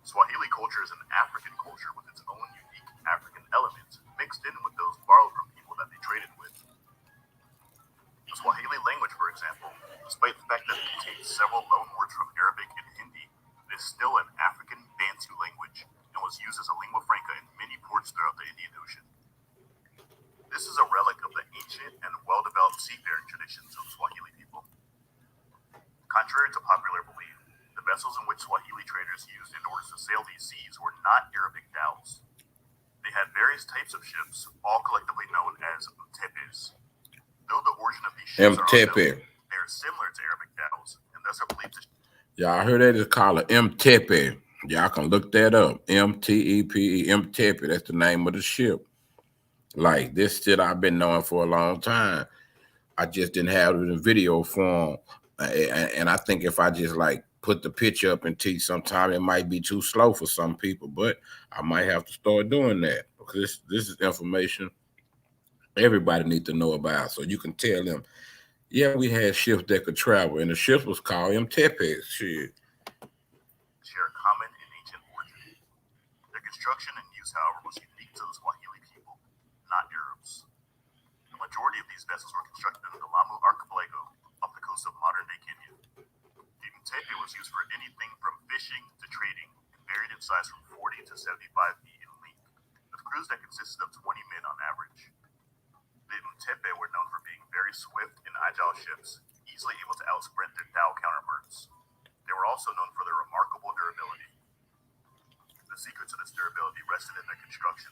Swahili culture is an African culture with its own unique African elements mixed in with those borrowed from people that they traded with. The Swahili language, for example, despite the fact that it contains several loanwords from Arabic and Hindi, it is still an African Bantu language and was used as a lingua franca in many ports throughout the Indian Ocean. This is a relic of the ancient and well-developed seafaring traditions of Swahili people. Contrary to popular belief, the vessels in which Swahili traders used in order to sail these seas were not Arabic dhows. They had various types of ships, all collectively known as mtepes. Though the origin of these ships are unknown, they are similar to Arabic dhows, and thus are believed to... Y'all heard that? It's called an Mtepe. Y'all can look that up. M-T-E-P-E, Mtepe. That's the name of the ship. Like, this shit I've been knowing for a long time. I just didn't have it in video form. And I think if I just, like, put the picture up and teach sometime, it might be too slow for some people. But I might have to start doing that. Because this is information everybody needs to know about. So you can tell them, yeah, we had ships that could travel, and the ship was called Mtepe. Shit. Share common and ancient origin. Their construction and use, however, was unique to the Swahili people, not Arabs. The majority of these vessels were constructed in the Lamu Archipelago off the coast of modern-day Kenya. The Mtepe was used for anything from fishing to trading and varied in size from 40 to 75 feet in length, with crews that consisted of 20 men on average. The Mtepe were known for being very swift and agile ships, easily able to outsprint their dhow counterparts. They were also known for their remarkable durability. The secret to this durability rested in their construction.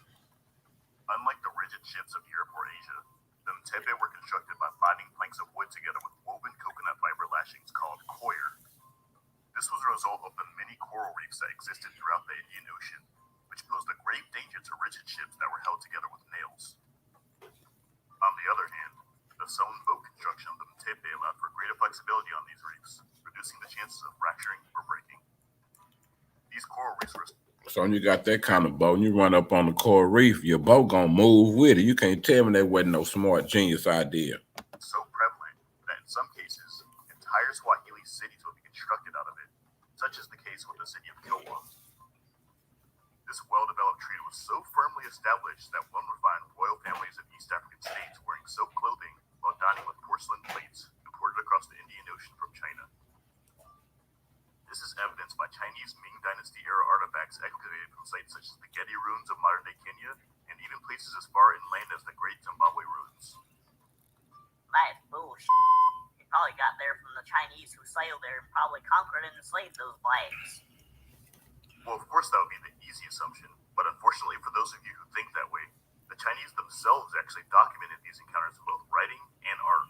Unlike the rigid ships of Europe or Asia, the Mtepe were constructed by binding planks of wood together with woven coconut fiber lashings called coir. This was a result of the many coral reefs that existed throughout the Indian Ocean, which posed a grave danger to rigid ships that were held together with nails. On the other hand, the sewn boat construction of the Tepe allowed for greater flexibility on these reefs, reducing the chances of fracturing or breaking. These coral reefs were So when you got that kind of boat and you run up on the coral reef, your boat gonna move with it. You can't tell me that wasn't no smart genius idea. so prevalent that in some cases, entire Swahili cities will be constructed out of it, such as the case with the city of Kilwa. This well-developed trade was so firmly established that one would find royal families of East African states wearing silk clothing while dining with porcelain plates imported across the Indian Ocean from China. This is evidenced by Chinese Ming Dynasty era artifacts excavated from sites such as the Getty ruins of modern-day Kenya and even places as far inland as the Great Zimbabwe ruins. That's bullshit. They probably got there from the Chinese who sailed there and probably conquered and enslaved those blacks. Well, of course that would be the easy assumption, but unfortunately for those of you who think that way, the Chinese themselves actually documented these encounters in both writing and art.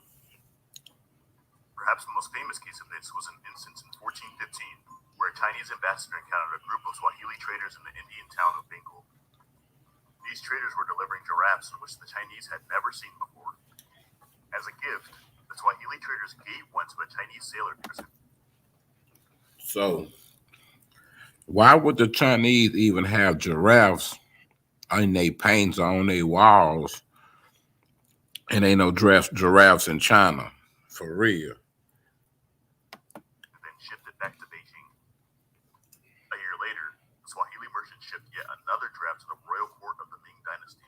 Perhaps the most famous case of this was an instance in 1415, where a Chinese ambassador encountered a group of Swahili traders in the Indian town of Bengal. These traders were delivering giraffes in which the Chinese had never seen before. As a gift, the Swahili traders gave one to a Chinese sailor. So why would the Chinese even have giraffes in their paints on their walls? And ain't no giraffes in China, for real. Then shipped it back to Beijing. A year later, the Swahili merchant shipped yet another giraffe to the royal court of the Ming Dynasty,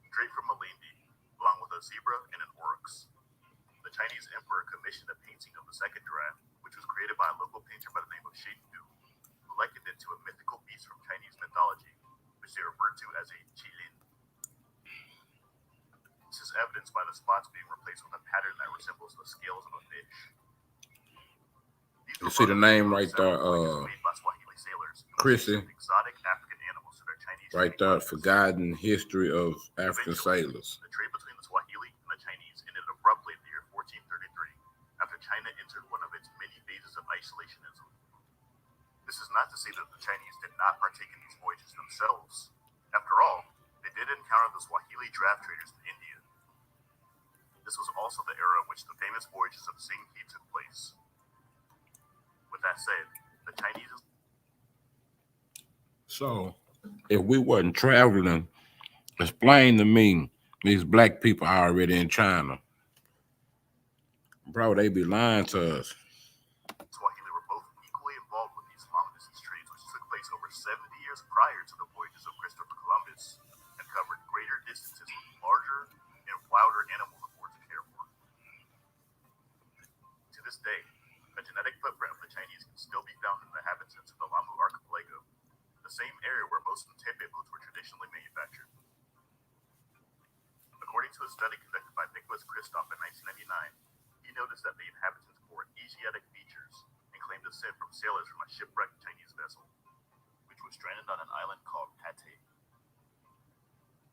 straight from Malindi, along with a zebra and an oryx. The Chinese emperor commissioned a painting of the second giraffe, which was created by a local painter by the name of Shade Du, who likened it to a mythical beast from Chinese mythology, which they referred to as a qilin. This is evidenced by the spots being replaced with a pattern that resembles the scales of a fish. You see the name right there, Chrissy. Exotic African animals to their Chinese Right there, Forgotten History of African Sailors. The trade between the Swahili and the Chinese ended abruptly in the year 1433, after China entered one of its many phases of isolationism. This is not to say that the Chinese did not partake in these voyages themselves. After all, they did encounter the Swahili draft traders in India. This was also the era in which the famous voyages of Sing He took place. With that said, the Chinese... So, if we wasn't traveling, explain to me these black people are already in China. Bro, they be lying to us. Swahili were both equally involved with these long-distance trades, which took place over 70 years prior to the voyages of Christopher Columbus, and covered greater distances with larger and wilder animals aboard to care for. To this day, a genetic footprint of the Chinese can still be found in the inhabitants of the Lamu Archipelago, the same area where most of the tepe boats were traditionally manufactured. According to a study conducted by Nicholas Kristoff in 1999, he noticed that the inhabitants bore Asiatic features and claimed descent from sailors from a shipwrecked Chinese vessel, which was stranded on an island called Pate.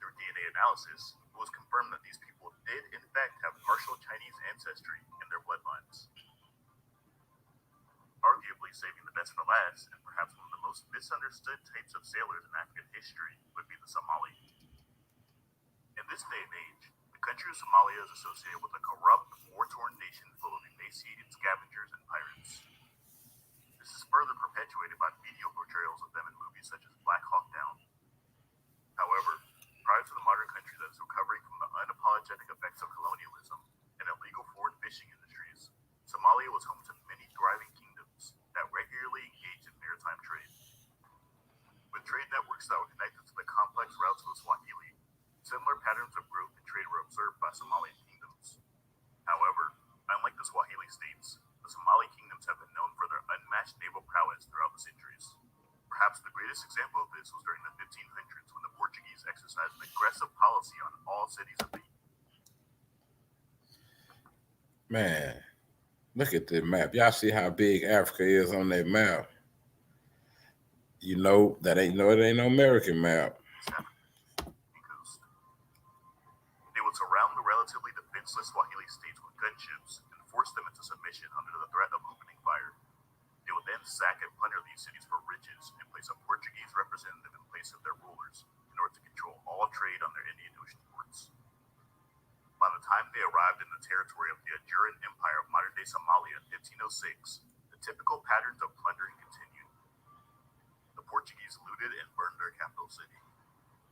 Through DNA analysis, it was confirmed that these people did in fact have partial Chinese ancestry in their bloodlines. Arguably saving the best for last, and perhaps one of the most misunderstood types of sailors in African history, would be the Somali. In this day and age, the country of Somalia is associated with a corrupt, war-torn nation full of emaciated scavengers and pirates. This is further perpetuated by media portrayals of them in movies such as Black Hawk Down. However, prior to the modern country that is recovering from the unapologetic effects of colonialism and illegal foreign fishing industries, Somalia was home to many thriving kingdoms that regularly engaged in maritime trade. With trade networks that were connected to the complex routes of the Swahili, similar patterns of growth and trade were observed by Somalian kingdoms. However, unlike the Swahili states, the Somali kingdoms have been known for their unmatched naval prowess throughout the centuries. Perhaps the greatest example of this was during the 1500s when the Portuguese exercised an aggressive policy on all cities of the... Man, look at the map. Y'all see how big Africa is on that map? You know that ain't no American map. They would surround the relatively defenseless Swahili states with gunships and force them into submission under the threat of opening fire. They would then sack and plunder these cities for riches and place a Portuguese representative in place of their rulers in order to control all trade on their Indian Ocean ports. By the time they arrived in the territory of the Ajuran Empire of modern-day Somalia in 1506, the typical patterns of plundering continued. The Portuguese looted and burned their capital city.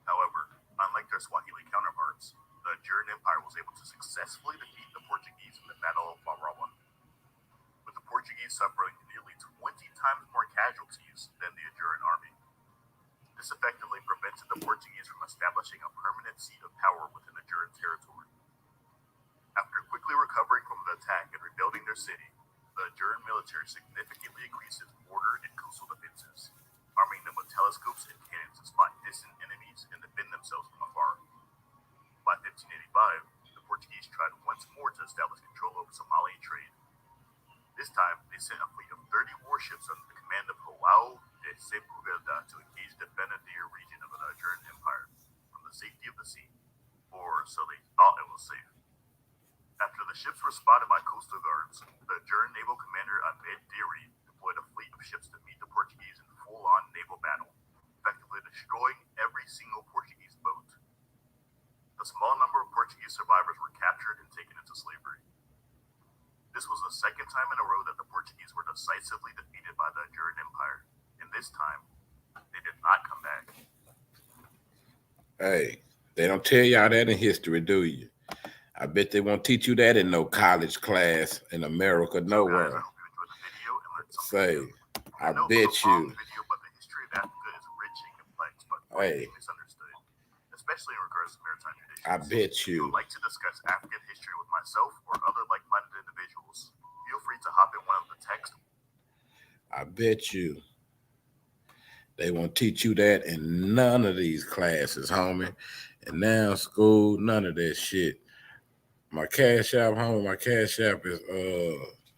However, unlike their Swahili counterparts, the Ajuran Empire was able to successfully defeat the Portuguese in the Battle of Marawa, with the Portuguese suffering nearly 20 times more casualties than the Ajuran army. This effectively prevented the Portuguese from establishing a permanent seat of power within Ajuran territory. After quickly recovering from the attack and rebuilding their city, the Ajuran military significantly increased its border and coastal defenses, arming them with telescopes and cannons to spot distant enemies and defend themselves from afar. By 1585, the Portuguese tried once more to establish control over Somali trade. This time, they sent a fleet of 30 warships under the command of João de Sepúlveda to engage the Benadir region of the Ajuran Empire from the safety of the sea, or so they thought it was safe. After the ships were spotted by coastal guards, the Ajuran naval commander Ahmed Diri deployed a fleet of ships to meet the Portuguese in full-on naval battle, effectively destroying every single Portuguese boat. A small number of Portuguese survivors were captured and taken into slavery. This was the second time in a row that the Portuguese were decisively defeated by the Ajuran Empire, and this time, they did not come back. Hey, they don't tell y'all that in history, do you? I bet they won't teach you that in no college class in America, nowhere. Say, I bet you. Hey, Especially in regards to maritime traditions. I bet If you. you'd like to discuss African history with myself or other like-minded individuals, feel free to hop in one of the text. I bet you. They won't teach you that in none of these classes, homie. And now school, none of that shit. My Cash App, homie, my Cash App is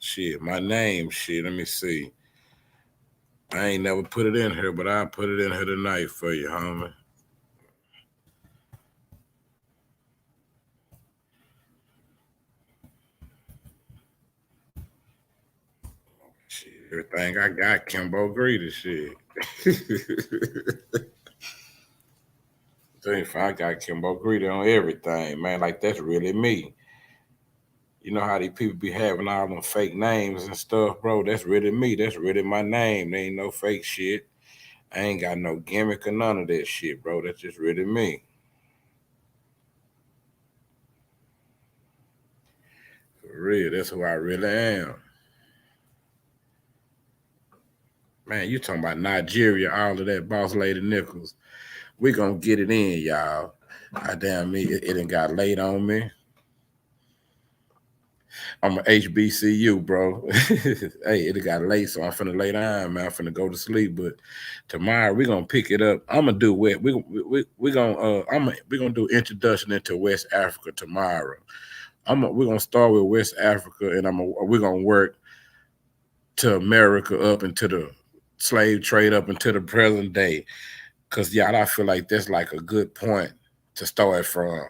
shit. My name, shit. Let me see. I ain't never put it in here, but I'll put it in here tonight for you, homie. Shit, everything I got, Kimbo Greedy shit. I got Kimbo Greedy on everything, man. Like, that's really me. You know how these people be having all them fake names and stuff, bro? That's really me. That's really my name. There ain't no fake shit. I ain't got no gimmick or none of that shit, bro. That's just really me. For real, that's who I really am. Man, you talking about Nigeria, all of that, Boss Lady Nichols. We gonna get it in, y'all. Goddamn me, it done got late on me. I'm a HBCU, bro. Hey, it got late, so I'm finna lay down, man. I'm finna go to sleep. But tomorrow we gonna pick it up. I'm gonna do what we gonna do introduction into West Africa tomorrow. We're gonna start with West Africa, and we're gonna work to America up into the slave trade up into the present day. Cause y'all, I feel like that's like a good point to start from.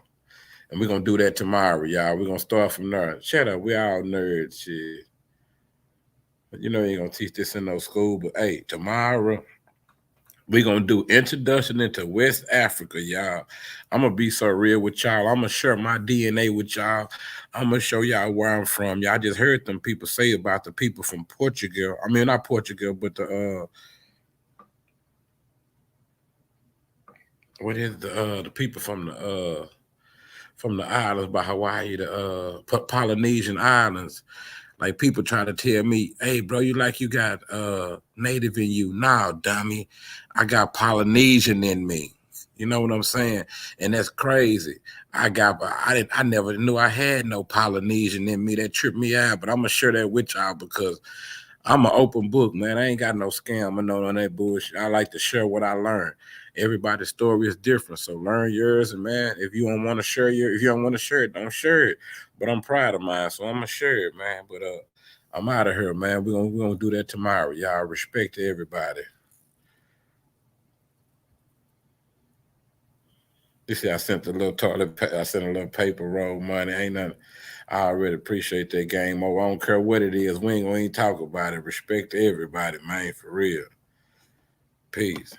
And we're going to do that tomorrow, y'all. We're going to start from there. Shut up. We all nerds, shit. But you know you ain't going to teach this in no school. But, hey, tomorrow, we're going to do introduction into West Africa, y'all. I'm going to be so real with y'all. I'm going to share my DNA with y'all. I'm going to show y'all where I'm from. Y'all just heard them people say about the people from Portugal. I mean, not Portugal, but what is the people from the islands by Hawaii, the Polynesian islands. Like, people try to tell me, hey, bro, you got native in you. Nah, dummy, I got Polynesian in me. You know what I'm saying? And that's crazy. I never knew I had no Polynesian in me. That tripped me out, but I'm going to share that with y'all because I'm an open book, man. I ain't got no scam or no on that bullshit. I like to share what I learned. Everybody's story is different, so learn yours. And man, if you don't want to share it, don't share it. But I'm proud of mine, so I'm gonna share it, man. But I'm out of here, man. We're gonna do that tomorrow, y'all. Respect to everybody. You see, I sent a little paper roll money. Ain't nothing. I already appreciate that game over. I don't care what it is. We ain't gonna even talk about it. Respect to everybody, man, for real. Peace.